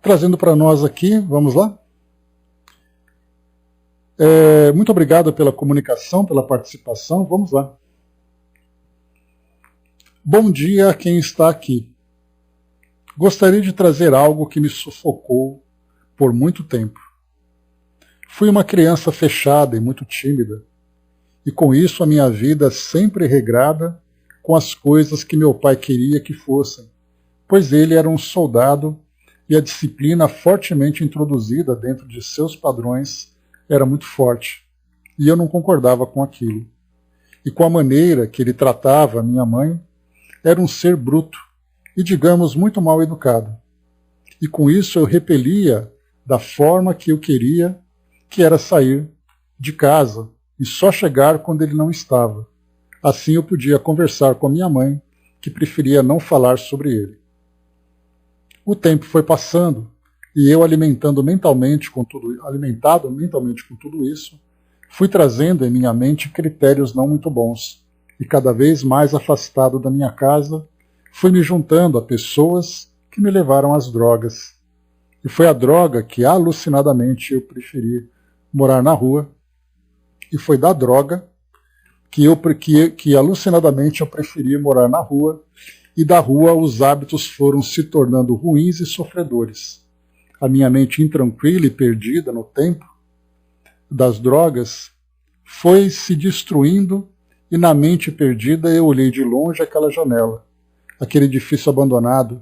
Trazendo para nós aqui, vamos lá? Muito obrigado pela comunicação, pela participação, vamos lá. Bom dia a quem está aqui. Gostaria de trazer algo que me sufocou por muito tempo. Fui uma criança fechada e muito tímida, e com isso a minha vida sempre regrada com as coisas que meu pai queria que fossem, pois ele era um soldado e a disciplina fortemente introduzida dentro de seus padrões era muito forte, e eu não concordava com aquilo. E com a maneira que ele tratava a minha mãe, era um ser bruto e, digamos, muito mal educado. E com isso eu repelia da forma que eu queria, que era sair de casa e só chegar quando ele não estava. Assim eu podia conversar com a minha mãe, que preferia não falar sobre ele. O tempo foi passando e eu, alimentado mentalmente com tudo isso, fui trazendo em minha mente critérios não muito bons e cada vez mais afastado da minha casa, fui me juntando a pessoas que me levaram às drogas. E foi a droga que alucinadamente eu preferi morar na rua, e foi da droga que alucinadamente eu preferi morar na rua, e da rua os hábitos foram se tornando ruins e sofredores. A minha mente intranquila e perdida no tempo das drogas foi se destruindo, e na mente perdida eu olhei de longe aquela janela, aquele edifício abandonado,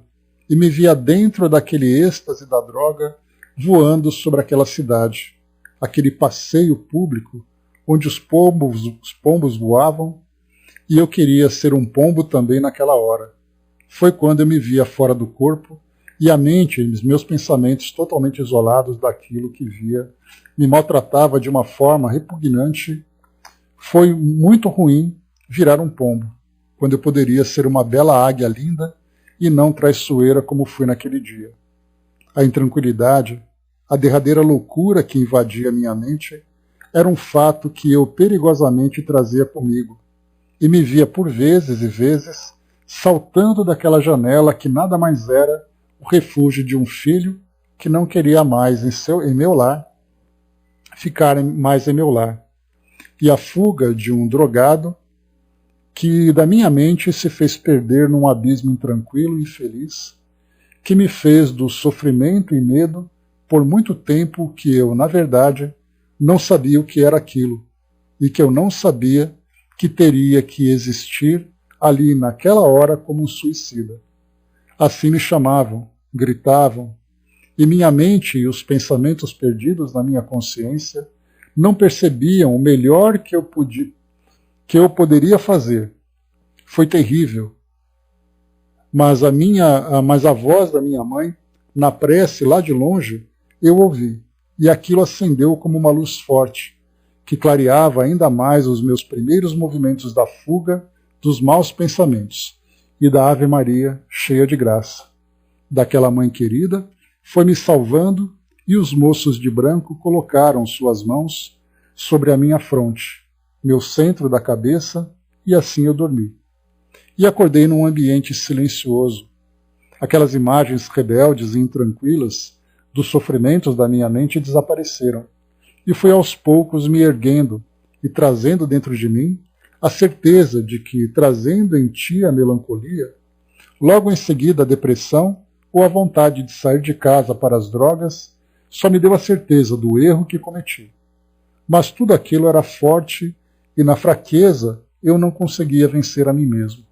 e me via dentro daquele êxtase da droga voando sobre aquela cidade, aquele passeio público onde os pombos voavam, e eu queria ser um pombo também naquela hora. Foi quando eu me via fora do corpo, e a mente e os meus pensamentos totalmente isolados daquilo que via me maltratava de uma forma repugnante. Foi muito ruim virar um pombo, quando eu poderia ser uma bela águia linda e não traiçoeira como fui naquele dia. A intranquilidade, a derradeira loucura que invadia minha mente, era um fato que eu perigosamente trazia comigo, e me via por vezes e vezes saltando daquela janela que nada mais era o refúgio de um filho que não queria mais em meu lar ficar mais em meu lar, e a fuga de um drogado que da minha mente se fez perder num abismo intranquilo e infeliz, que me fez do sofrimento e medo por muito tempo que eu, na verdade, não sabia o que era aquilo, e que eu não sabia que teria que existir ali naquela hora como um suicida. Assim me chamavam, gritavam, e minha mente e os pensamentos perdidos na minha consciência não percebiam o melhor que eu poderia fazer. Foi terrível. Mas a voz da minha mãe, na prece lá de longe, eu ouvi, e aquilo acendeu como uma luz forte, que clareava ainda mais os meus primeiros movimentos da fuga dos maus pensamentos e da Ave Maria cheia de graça. Daquela mãe querida, foi me salvando, e os moços de branco colocaram suas mãos sobre a minha fronte, meu centro da cabeça, e assim eu dormi. E acordei num ambiente silencioso. Aquelas imagens rebeldes e intranquilas dos sofrimentos da minha mente desapareceram, e fui aos poucos me erguendo e trazendo dentro de mim a certeza de que, trazendo em ti a melancolia, logo em seguida a depressão ou a vontade de sair de casa para as drogas, só me deu a certeza do erro que cometi. Mas tudo aquilo era forte e na fraqueza eu não conseguia vencer a mim mesmo.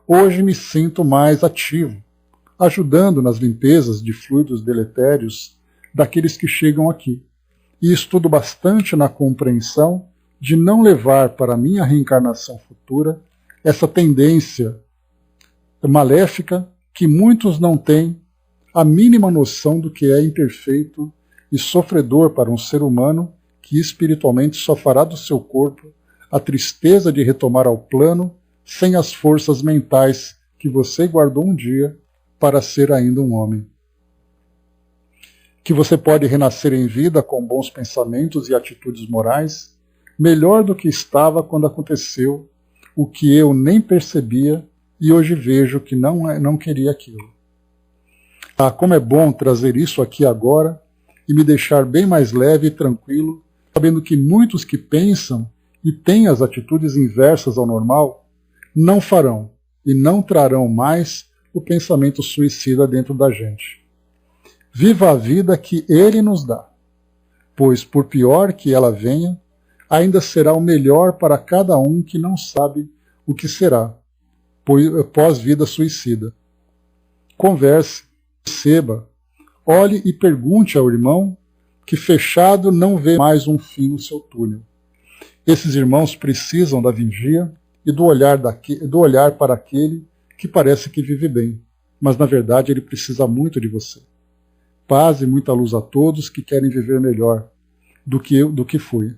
Hoje me sinto mais ativo, ajudando nas limpezas de fluidos deletérios daqueles que chegam aqui, e estudo bastante na compreensão de não levar para a minha reencarnação futura essa tendência maléfica que muitos não têm a mínima noção do que é imperfeito e sofredor para um ser humano que espiritualmente só fará do seu corpo a tristeza de retomar ao plano sem as forças mentais que você guardou um dia para ser ainda um homem. Que você pode renascer em vida com bons pensamentos e atitudes morais, melhor do que estava quando aconteceu o que eu nem percebia e hoje vejo que não queria aquilo. Ah, como é bom trazer isso aqui agora e me deixar bem mais leve e tranquilo, sabendo que muitos que pensam e têm as atitudes inversas ao normal não farão e não trarão mais o pensamento suicida dentro da gente. Viva a vida que Ele nos dá, pois, por pior que ela venha, ainda será o melhor para cada um que não sabe o que será pós-vida suicida. Converse, perceba, olhe e pergunte ao irmão que fechado não vê mais um fim no seu túnel. Esses irmãos precisam da vigia e do olhar para aquele que parece que vive bem, mas na verdade ele precisa muito de você. Paz e muita luz a todos que querem viver melhor do que foi.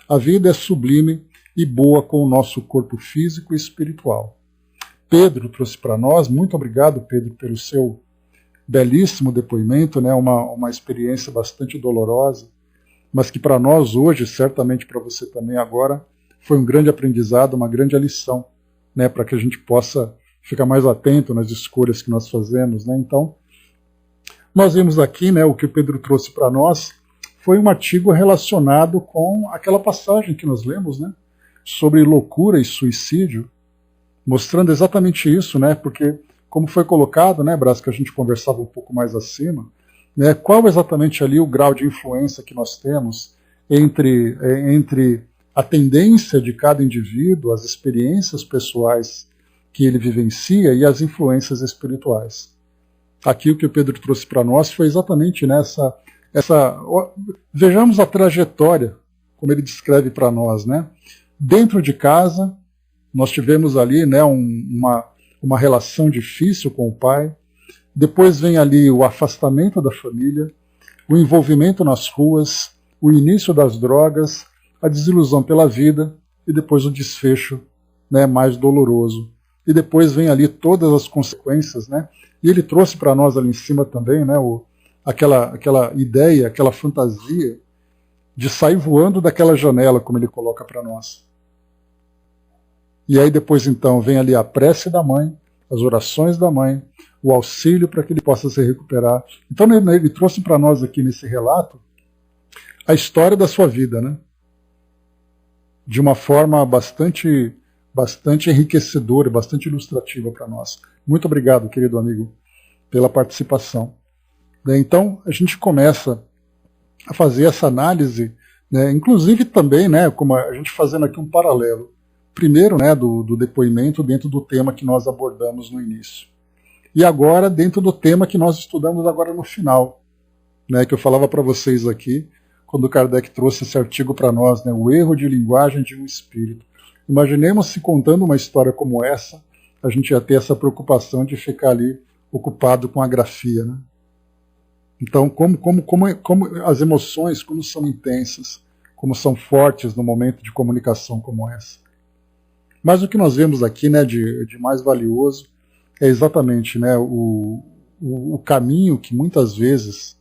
A vida é sublime e boa com o nosso corpo físico e espiritual. Pedro trouxe para nós, muito obrigado, Pedro, pelo seu belíssimo depoimento, né? Uma experiência bastante dolorosa, mas que para nós hoje, certamente para você também agora, foi um grande aprendizado, uma grande lição, né? Para que a gente possa ficar mais atento nas escolhas que nós fazemos, né? Então, nós vimos aqui, né, o que o Pedro trouxe para nós foi um artigo relacionado com aquela passagem que nós lemos, né, sobre loucura e suicídio, mostrando exatamente isso, né, porque, como foi colocado, né, Brás, que a gente conversava um pouco mais acima, né, qual exatamente ali o grau de influência que nós temos entre a tendência de cada indivíduo, as experiências pessoais que ele vivencia e as influências espirituais. Aqui o que o Pedro trouxe para nós foi exatamente nessa. Vejamos a trajetória, como ele descreve para nós, né? Dentro de casa, nós tivemos ali, né, uma relação difícil com o pai. Depois vem ali o afastamento da família, o envolvimento nas ruas, o início das drogas, a desilusão pela vida e depois o desfecho, né, mais doloroso. E depois vem ali todas as consequências, né? E ele trouxe para nós ali em cima também, né, aquela ideia, aquela fantasia de sair voando daquela janela, como ele coloca para nós. E aí depois então vem ali a prece da mãe, as orações da mãe, o auxílio para que ele possa se recuperar. Então ele trouxe para nós aqui nesse relato a história da sua vida, né? De uma forma bastante enriquecedora, bastante ilustrativa para nós. Muito obrigado, querido amigo, pela participação. Então, a gente começa a fazer essa análise, né, inclusive também, né, como a gente fazendo aqui um paralelo, primeiro, né, do depoimento dentro do tema que nós abordamos no início. E agora dentro do tema que nós estudamos agora no final, né, que eu falava para vocês aqui, quando Kardec trouxe esse artigo para nós, né, o erro de linguagem de um espírito. Imaginemos se contando uma história como essa, a gente ia ter essa preocupação de ficar ali ocupado com a grafia, né? Então, como as emoções, como são intensas, como são fortes no momento de comunicação como essa. Mas o que nós vemos aqui, né, de mais valioso é exatamente, né, o caminho que muitas vezes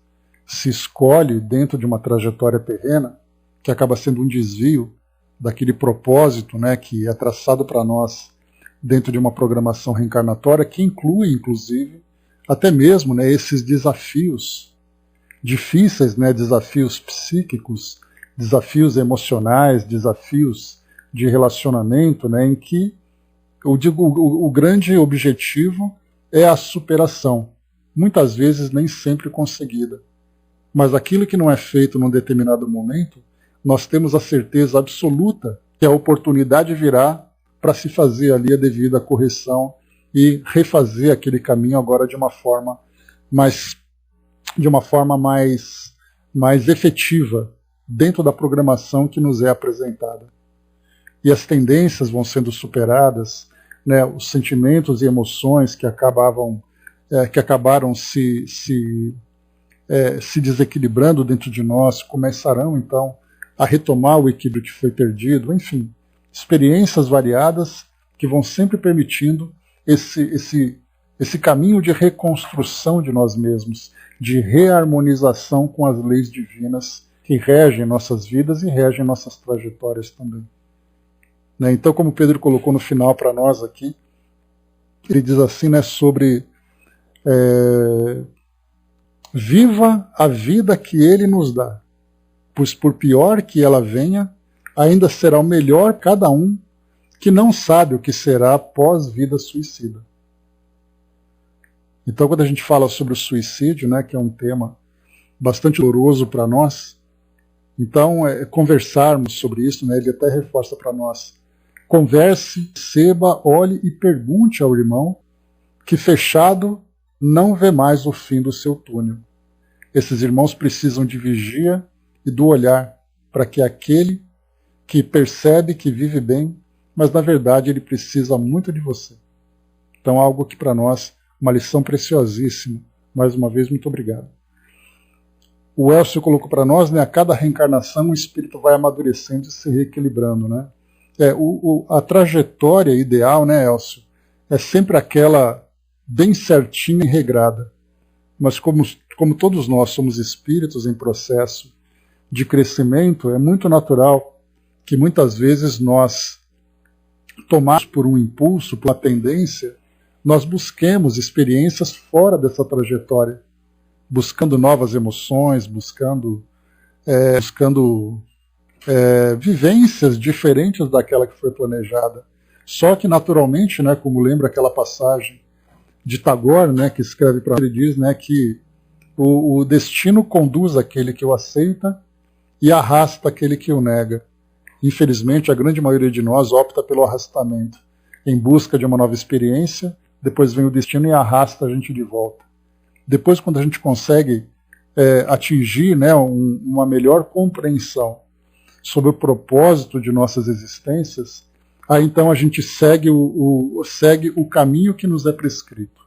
se escolhe dentro de uma trajetória terrena, que acaba sendo um desvio daquele propósito, né, que é traçado para nós dentro de uma programação reencarnatória, que inclui, inclusive, até mesmo, né, esses desafios difíceis, né, desafios psíquicos, desafios emocionais, desafios de relacionamento, né, em que eu digo, o grande objetivo é a superação, muitas vezes nem sempre conseguida. Mas aquilo que não é feito num determinado momento, nós temos a certeza absoluta que a oportunidade virá para se fazer ali a devida correção e refazer aquele caminho agora de uma forma mais efetiva dentro da programação que nos é apresentada. E as tendências vão sendo superadas, né, os sentimentos e emoções que acabaram se desequilibrando dentro de nós começarão então a retomar o equilíbrio que foi perdido, enfim, experiências variadas que vão sempre permitindo esse caminho de reconstrução de nós mesmos, de reharmonização com as leis divinas que regem nossas vidas e regem nossas trajetórias também. Né? Então, como Pedro colocou no final para nós aqui, ele diz assim, né, sobre viva a vida que ele nos dá, pois por pior que ela venha, ainda será o melhor cada um que não sabe o que será pós-vida suicida. Então, quando a gente fala sobre o suicídio, né, que é um tema bastante doloroso para nós, então, conversarmos sobre isso, né, ele até reforça para nós. Converse, receba, olhe e pergunte ao irmão que fechado não vê mais o fim do seu túnel. Esses irmãos precisam de vigia e do olhar para que aquele que percebe que vive bem, mas na verdade ele precisa muito de você. Então, algo que para nós, uma lição preciosíssima. Mais uma vez, muito obrigado. O Elcio colocou para nós, né, a cada reencarnação o espírito vai amadurecendo e se reequilibrando, né? A trajetória ideal, né, Elcio, é sempre aquela bem certinha e regrada. Mas como todos nós somos espíritos em processo de crescimento, é muito natural que muitas vezes nós, tomados por um impulso, por uma tendência, nós busquemos experiências fora dessa trajetória, buscando novas emoções, buscando vivências diferentes daquela que foi planejada. Só que naturalmente, né, como lembra aquela passagem de Tagore, né, que escreve para ele, diz, né, que o destino conduz aquele que o aceita e arrasta aquele que o nega. Infelizmente, a grande maioria de nós opta pelo arrastamento, em busca de uma nova experiência, depois vem o destino e arrasta a gente de volta. Depois, quando a gente consegue atingir, né, uma melhor compreensão sobre o propósito de nossas existências, aí então a gente segue o caminho que nos é prescrito.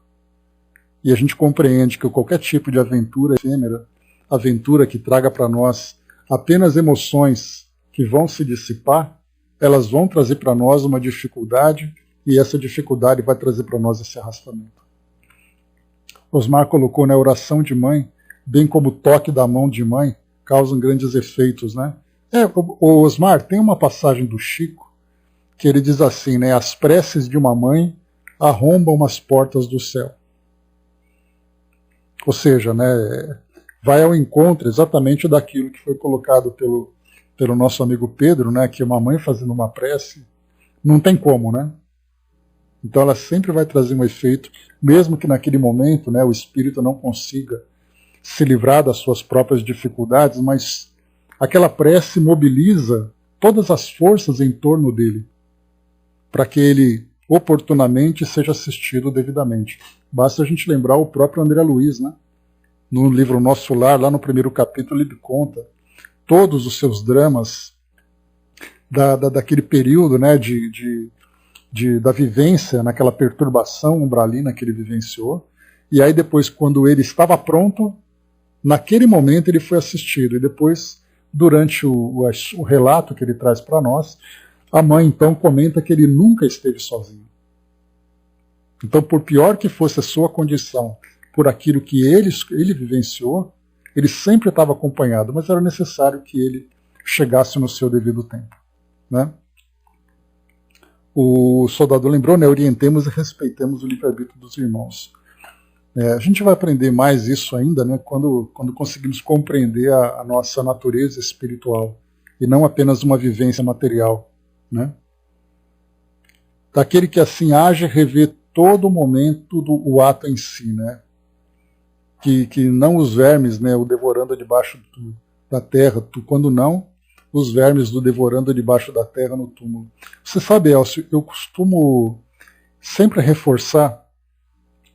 E a gente compreende que qualquer tipo de aventura efêmera, aventura que traga para nós apenas emoções que vão se dissipar, elas vão trazer para nós uma dificuldade, e essa dificuldade vai trazer para nós esse arrastamento. Osmar colocou, né, oração de mãe, bem como o toque da mão de mãe, causam grandes efeitos, né? O Osmar, tem uma passagem do Chico que ele diz assim, né, as preces de uma mãe arrombam as portas do céu. Ou seja, né, vai ao encontro exatamente daquilo que foi colocado pelo nosso amigo Pedro, né, que uma mãe fazendo uma prece, não tem como, né? Então ela sempre vai trazer um efeito, mesmo que naquele momento, né, o espírito não consiga se livrar das suas próprias dificuldades, mas aquela prece mobiliza todas as forças em torno dele, para que ele oportunamente seja assistido devidamente. Basta a gente lembrar o próprio André Luiz, né? No livro Nosso Lar, lá no primeiro capítulo, ele conta todos os seus dramas daquele período, né, da vivência, naquela perturbação umbralina que ele vivenciou. E aí depois, quando ele estava pronto, naquele momento ele foi assistido. E depois, durante o relato que ele traz para nós, a mãe então comenta que ele nunca esteve sozinho. Então, por pior que fosse a sua condição, por aquilo que ele vivenciou, ele sempre estava acompanhado, mas era necessário que ele chegasse no seu devido tempo, né? O soldado lembrou, né, orientemos e respeitemos o livre-arbítrio dos irmãos. A gente vai aprender mais isso ainda, né, quando conseguimos compreender a nossa natureza espiritual e não apenas uma vivência material, né? Daquele que assim age, revê todo momento o ato em si, né? Que não os vermes, né, o devorando debaixo da terra, quando não, os vermes do devorando debaixo da terra no túmulo. Você sabe, Elcio, eu costumo sempre reforçar,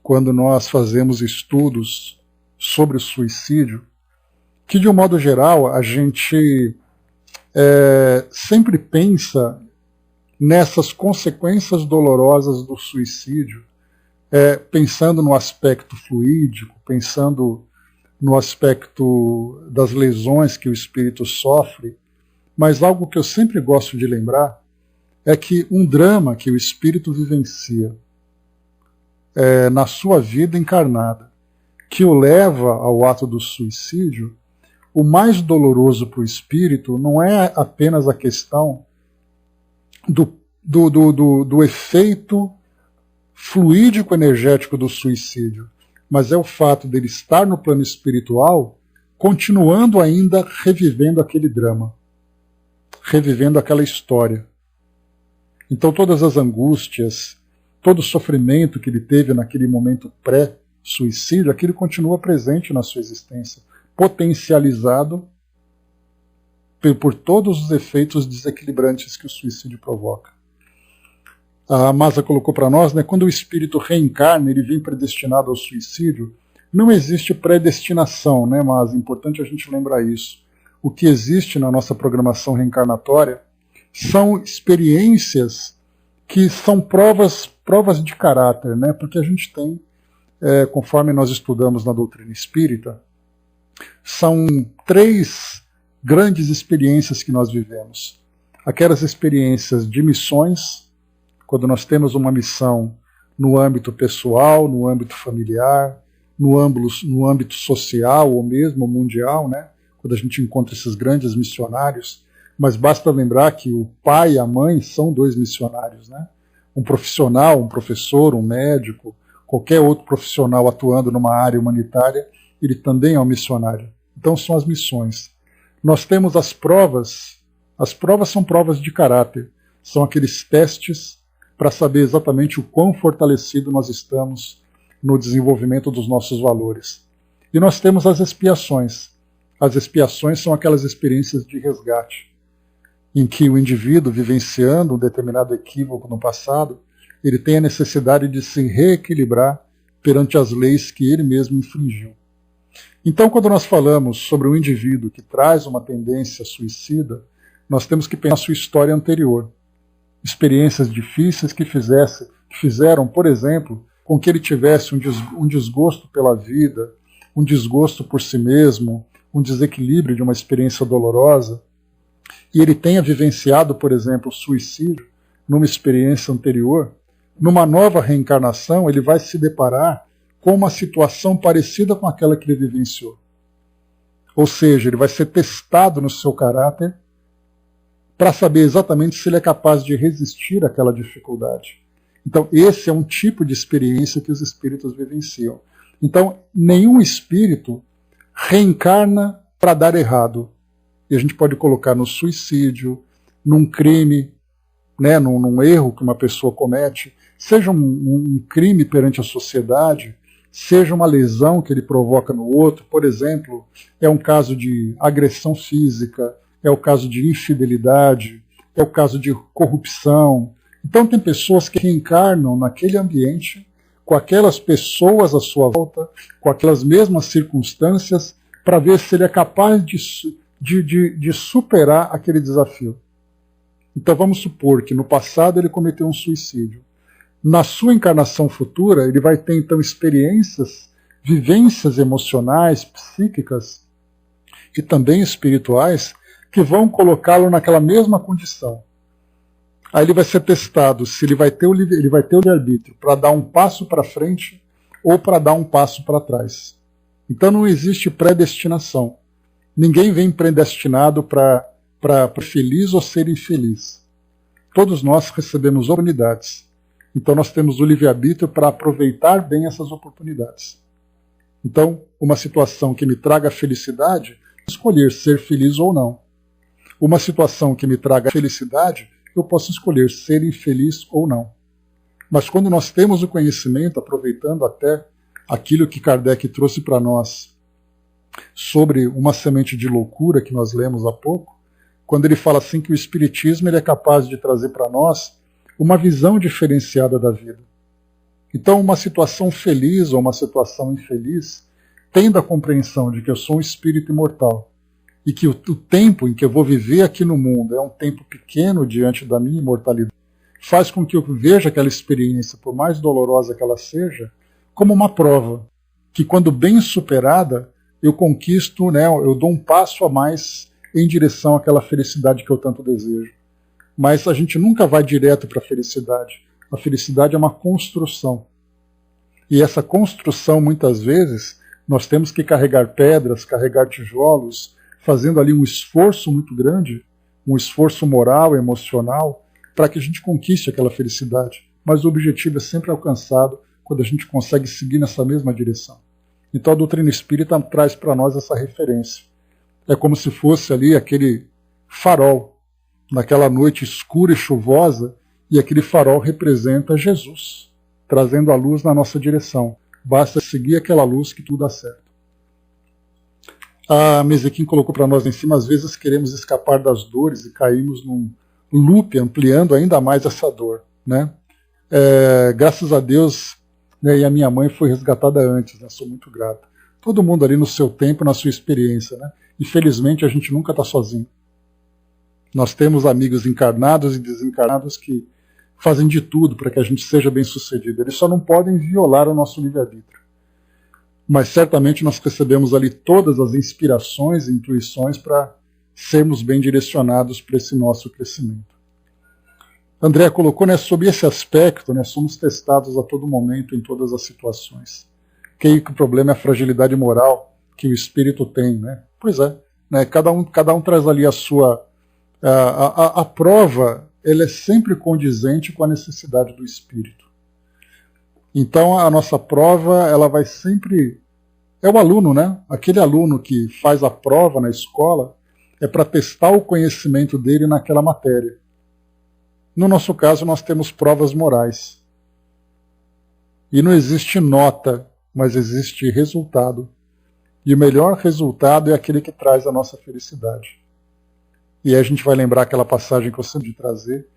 quando nós fazemos estudos sobre o suicídio, que de um modo geral a gente sempre pensa nessas consequências dolorosas do suicídio, pensando no aspecto fluídico, pensando no aspecto das lesões que o espírito sofre, mas algo que eu sempre gosto de lembrar é que um drama que o espírito vivencia na sua vida encarnada, que o leva ao ato do suicídio, o mais doloroso para o espírito não é apenas a questão do efeito fluídico energético do suicídio, mas é o fato dele estar no plano espiritual, continuando ainda revivendo aquele drama, revivendo aquela história. Então todas as angústias, todo o sofrimento que ele teve naquele momento pré-suicídio, aquilo continua presente na sua existência, potencializado por todos os efeitos desequilibrantes que o suicídio provoca. A Masa colocou para nós, né, quando o espírito reencarna, ele vem predestinado ao suicídio, não existe predestinação, né, mas é importante a gente lembrar isso. O que existe na nossa programação reencarnatória são experiências que são provas de caráter, né, porque a gente tem, conforme nós estudamos na doutrina espírita, são 3 grandes experiências que nós vivemos. Aquelas experiências de missões, quando nós temos uma missão no âmbito pessoal, no âmbito familiar, no âmbito social ou mesmo mundial, né? Quando a gente encontra esses grandes missionários, mas basta lembrar que o pai e a mãe são 2 missionários, né? Um profissional, um professor, um médico, qualquer outro profissional atuando numa área humanitária, ele também é um missionário. Então são as missões. Nós temos as provas são provas de caráter, são aqueles testes para saber exatamente o quão fortalecido nós estamos no desenvolvimento dos nossos valores. E nós temos as expiações. As expiações são aquelas experiências de resgate, em que o indivíduo, vivenciando um determinado equívoco no passado, ele tem a necessidade de se reequilibrar perante as leis que ele mesmo infringiu. Então, quando nós falamos sobre um indivíduo que traz uma tendência suicida, nós temos que pensar na sua história anterior. Experiências difíceis que fizeram, por exemplo, com que ele tivesse um desgosto pela vida, um desgosto por si mesmo, um desequilíbrio de uma experiência dolorosa, e ele tenha vivenciado, por exemplo, o suicídio numa experiência anterior, numa nova reencarnação ele vai se deparar com uma situação parecida com aquela que ele vivenciou. Ou seja, ele vai ser testado no seu caráter para saber exatamente se ele é capaz de resistir àquela dificuldade. Então, esse é um tipo de experiência que os espíritos vivenciam. Então, nenhum espírito reencarna para dar errado. E a gente pode colocar no suicídio, num crime, né, num erro que uma pessoa comete, seja um crime perante a sociedade, seja uma lesão que ele provoca no outro. Por exemplo, é um caso de agressão física, é o caso de infidelidade, é o caso de corrupção. Então tem pessoas que reencarnam naquele ambiente, com aquelas pessoas à sua volta, com aquelas mesmas circunstâncias, para ver se ele é capaz de superar aquele desafio. Então vamos supor que no passado ele cometeu um suicídio. Na sua encarnação futura, ele vai ter então experiências, vivências emocionais, psíquicas e também espirituais que vão colocá-lo naquela mesma condição. Aí ele vai ser testado se ele vai ter o livre-arbítrio para dar um passo para frente ou para dar um passo para trás. Então não existe predestinação. Ninguém vem predestinado para feliz ou ser infeliz. Todos nós recebemos oportunidades. Então nós temos o livre-arbítrio para aproveitar bem essas oportunidades. Então, uma situação que me traga felicidade, escolher ser feliz ou não. Uma situação que me traga felicidade, eu posso escolher ser infeliz ou não. Mas quando nós temos o conhecimento, aproveitando até aquilo que Kardec trouxe para nós sobre uma semente de loucura que nós lemos há pouco, quando ele fala assim que o Espiritismo ele é capaz de trazer para nós uma visão diferenciada da vida. Então, uma situação feliz ou uma situação infeliz, tendo a compreensão de que eu sou um espírito imortal e que o tempo em que eu vou viver aqui no mundo é um tempo pequeno diante da minha imortalidade, faz com que eu veja aquela experiência, por mais dolorosa que ela seja, como uma prova, que quando bem superada, eu conquisto, né, eu dou um passo a mais em direção àquela felicidade que eu tanto desejo. Mas a gente nunca vai direto para a felicidade. A felicidade é uma construção. E essa construção, muitas vezes, nós temos que carregar pedras, carregar tijolos, fazendo ali um esforço muito grande, um esforço moral, emocional, para que a gente conquiste aquela felicidade. Mas o objetivo é sempre alcançado quando a gente consegue seguir nessa mesma direção. Então a doutrina espírita traz para nós essa referência. É como se fosse ali aquele farol, naquela noite escura e chuvosa, e aquele farol representa Jesus, trazendo a luz na nossa direção. Basta seguir aquela luz que tudo dá certo. A Mezequim colocou para nós em cima, às vezes queremos escapar das dores e caímos num loop, ampliando ainda mais essa dor. Né? Graças a Deus, né, e a minha mãe foi resgatada antes, né, sou muito grato. Todo mundo ali no seu tempo, na sua experiência. Né? E felizmente a gente nunca está sozinho. Nós temos amigos encarnados e desencarnados que fazem de tudo para que a gente seja bem sucedido. Eles só não podem violar o nosso livre-arbítrio. Mas certamente nós recebemos ali todas as inspirações e intuições para sermos bem direcionados para esse nosso crescimento. André colocou, né, sobre esse aspecto, né, somos testados a todo momento, em todas as situações. Que o problema é a fragilidade moral que o espírito tem. Né? Pois é, né, cada um traz ali a sua... A prova ela é sempre condizente com a necessidade do espírito. Então a nossa prova ela vai sempre... É o aluno, né? Aquele aluno que faz a prova na escola é para testar o conhecimento dele naquela matéria. No nosso caso, nós temos provas morais. E não existe nota, mas existe resultado. E o melhor resultado é aquele que traz a nossa felicidade. E aí a gente vai lembrar aquela passagem que eu sempre trazer,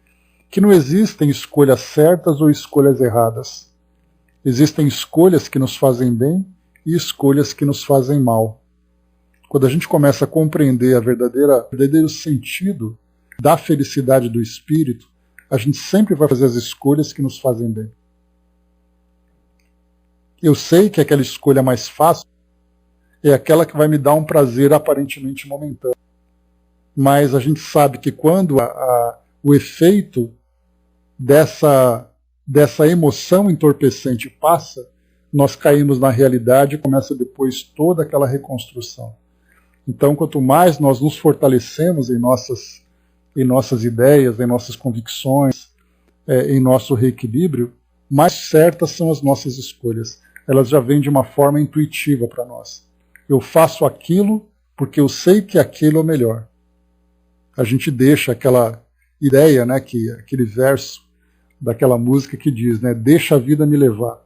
que não existem escolhas certas ou escolhas erradas. Existem escolhas que nos fazem bem e escolhas que nos fazem mal. Quando a gente começa a compreender o verdadeiro sentido da felicidade do espírito, a gente sempre vai fazer as escolhas que nos fazem bem. Eu sei que aquela escolha mais fácil é aquela que vai me dar um prazer aparentemente momentâneo. Mas a gente sabe que quando o efeito dessa emoção entorpecente passa, nós caímos na realidade e começa depois toda aquela reconstrução. Então, quanto mais nós nos fortalecemos em nossas ideias, em nossas convicções, em nosso reequilíbrio, mais certas são as nossas escolhas. Elas já vêm de uma forma intuitiva para nós. Eu faço aquilo porque eu sei que aquilo é o melhor. A gente deixa aquela ideia, né, aquele verso daquela música que diz, né, deixa a vida me levar.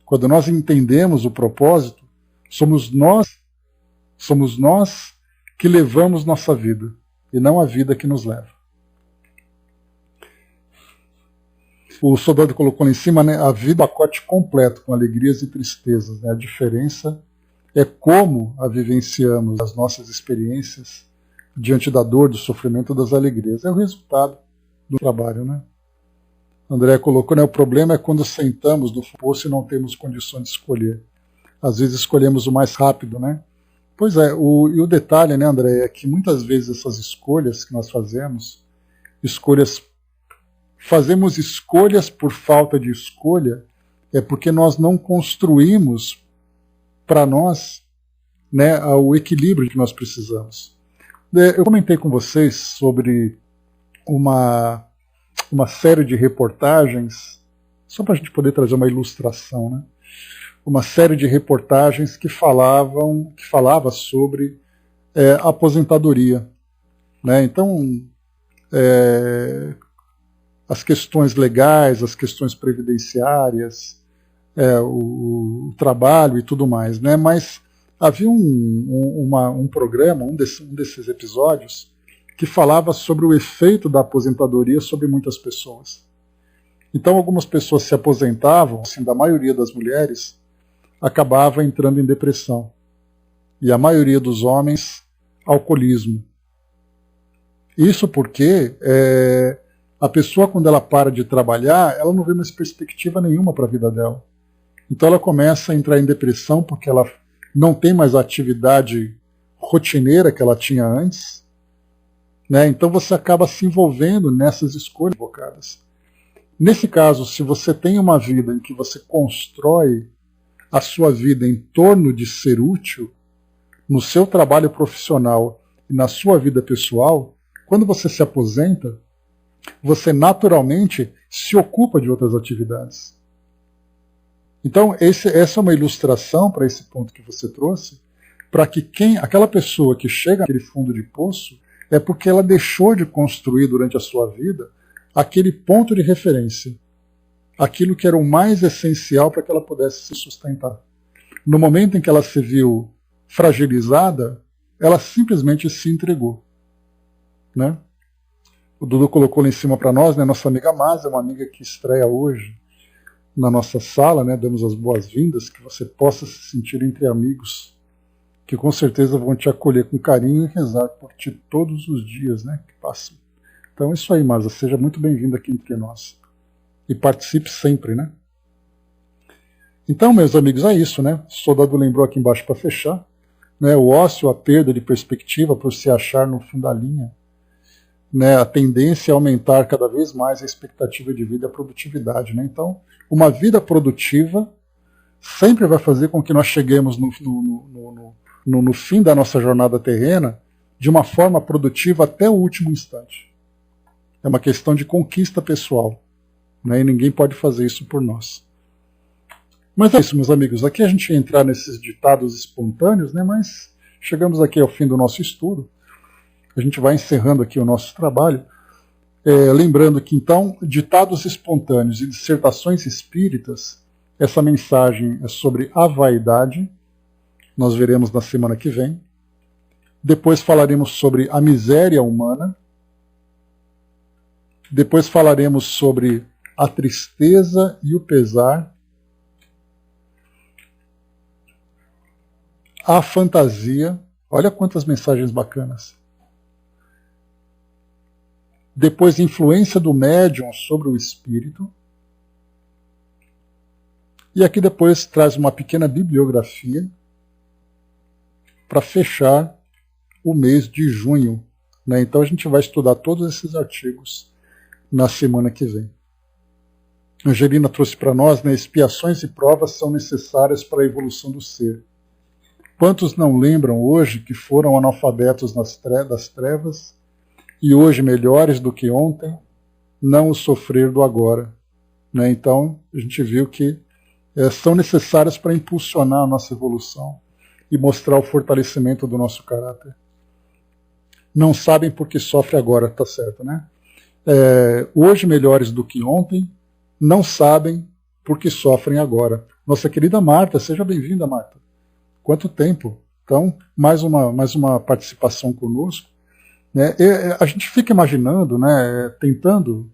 Quando nós entendemos o propósito, somos nós que levamos nossa vida, e não a vida que nos leva. O soldado colocou lá em cima, né, a vida é um pacote completo, com alegrias e tristezas. Né? A diferença é como a vivenciamos, as nossas experiências diante da dor, do sofrimento, das alegrias. É o resultado do trabalho. Né? André colocou, né, o problema é quando sentamos no poço e não temos condições de escolher. Às vezes escolhemos o mais rápido, né? Pois é, e o detalhe, né, André, é que muitas vezes essas escolhas que nós fazemos por falta de escolha, é porque nós não construímos para nós, né, o equilíbrio que nós precisamos. Eu comentei com vocês sobre uma série de reportagens, só para a gente poder trazer uma ilustração, né? Uma série de reportagens que falava sobre aposentadoria. Né? Então, as questões legais, as questões previdenciárias, o trabalho e tudo mais. Né? Mas havia um programa, um desses episódios, que falava sobre o efeito da aposentadoria sobre muitas pessoas. Então, algumas pessoas se aposentavam, assim, da maioria das mulheres, acabava entrando em depressão. E a maioria dos homens, alcoolismo. Isso porque a pessoa, quando ela para de trabalhar, ela não vê mais perspectiva nenhuma para a vida dela. Então ela começa a entrar em depressão porque ela não tem mais a atividade rotineira que ela tinha antes. Né? Então você acaba se envolvendo nessas escolhas equivocadas. Nesse caso, se você tem uma vida em que você constrói a sua vida em torno de ser útil, no seu trabalho profissional e na sua vida pessoal, quando você se aposenta, você naturalmente se ocupa de outras atividades. Então, essa é uma ilustração para esse ponto que você trouxe, para que aquela pessoa que chega naquele fundo de poço é porque ela deixou de construir durante a sua vida aquele ponto de referência, aquilo que era o mais essencial para que ela pudesse se sustentar. No momento em que ela se viu fragilizada, ela simplesmente se entregou. Né? O Dudu colocou lá em cima para nós, né, nossa amiga Masa, uma amiga que estreia hoje na nossa sala, né, damos as boas-vindas, que você possa se sentir entre amigos, que com certeza vão te acolher com carinho e rezar por ti todos os dias, né, que passam. Então é isso aí, Masa, seja muito bem-vinda aqui entre nós. E participe sempre, né? Então, meus amigos, é isso, né? O soldado lembrou aqui embaixo para fechar. Né? O ócio, a perda de perspectiva por se achar no fim da linha. Né? A tendência a aumentar cada vez mais a expectativa de vida e a produtividade. Né? Então, uma vida produtiva sempre vai fazer com que nós cheguemos no fim da nossa jornada terrena de uma forma produtiva até o último instante. É uma questão de conquista pessoal. Né? E ninguém pode fazer isso por nós. Mas é isso, meus amigos. Aqui a gente ia entrar nesses ditados espontâneos, né? Mas chegamos aqui ao fim do nosso estudo. A gente vai encerrando aqui o nosso trabalho. Lembrando que, então, ditados espontâneos e dissertações espíritas, essa mensagem é sobre a vaidade. Nós veremos na semana que vem. Depois falaremos sobre a miséria humana. Depois falaremos sobre a tristeza e o pesar, a fantasia. Olha quantas mensagens bacanas. Depois, influência do médium sobre o espírito. E aqui depois traz uma pequena bibliografia para fechar o mês de junho. Né? Então a gente vai estudar todos esses artigos na semana que vem. Angelina trouxe para nós, né, expiações e provas são necessárias para a evolução do ser. Quantos não lembram hoje que foram analfabetos das trevas e hoje melhores do que ontem, não o sofrer do agora? Né? Então, a gente viu que são necessárias para impulsionar a nossa evolução e mostrar o fortalecimento do nosso caráter. Não sabem porque sofre agora, tá certo, né? Hoje melhores do que ontem, não sabem porque sofrem agora. Nossa querida Marta, seja bem-vinda, Marta. Quanto tempo? Então, mais uma participação conosco. Né? A gente fica imaginando, né, tentando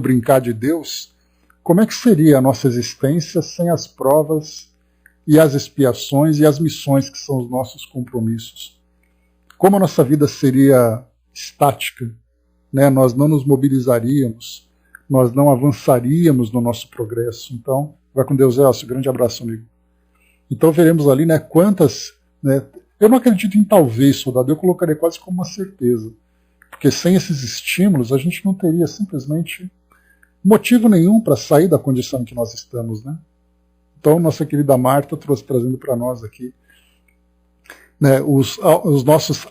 brincar de Deus, como é que seria a nossa existência sem as provas e as expiações e as missões que são os nossos compromissos. Como a nossa vida seria estática, né? Nós não nos mobilizaríamos, nós não avançaríamos no nosso progresso. Então, vai com Deus, Elcio. Grande abraço, amigo. Então veremos ali, né, quantas... Né, eu não acredito em talvez, soldado, eu colocaria quase como uma certeza. Porque sem esses estímulos, a gente não teria simplesmente motivo nenhum para sair da condição em que nós estamos, né? Então, nossa querida Marta trazendo para nós aqui, né, os nossos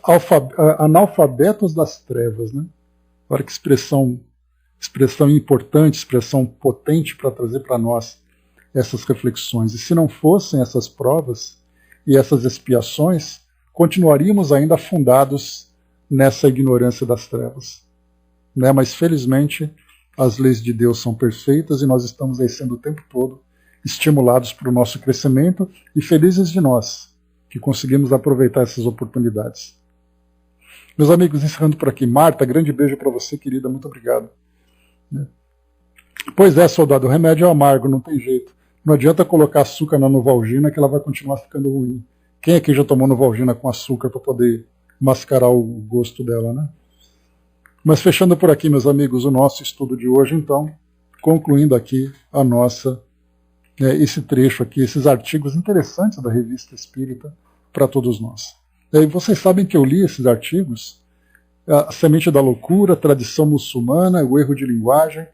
analfabetos das trevas, né? Olha que expressão importante, expressão potente para trazer para nós essas reflexões. E se não fossem essas provas e essas expiações, continuaríamos ainda afundados nessa ignorância das trevas. Né? Mas, felizmente, as leis de Deus são perfeitas e nós estamos aí sendo o tempo todo estimulados para o nosso crescimento e felizes de nós que conseguimos aproveitar essas oportunidades. Meus amigos, encerrando por aqui. Marta, grande beijo para você, querida, muito obrigado. Pois é, soldado, o remédio é amargo, não tem jeito. Não adianta colocar açúcar na Novalgina que ela vai continuar ficando ruim. Quem aqui já tomou Novalgina com açúcar para poder mascarar o gosto dela, né? Mas fechando por aqui, meus amigos, o nosso estudo de hoje, então, concluindo aqui a nossa, esse trecho aqui, esses artigos interessantes da Revista Espírita para todos nós. E vocês sabem que eu li esses artigos, A Semente da Loucura, Tradição Muçulmana, O Erro de Linguagem,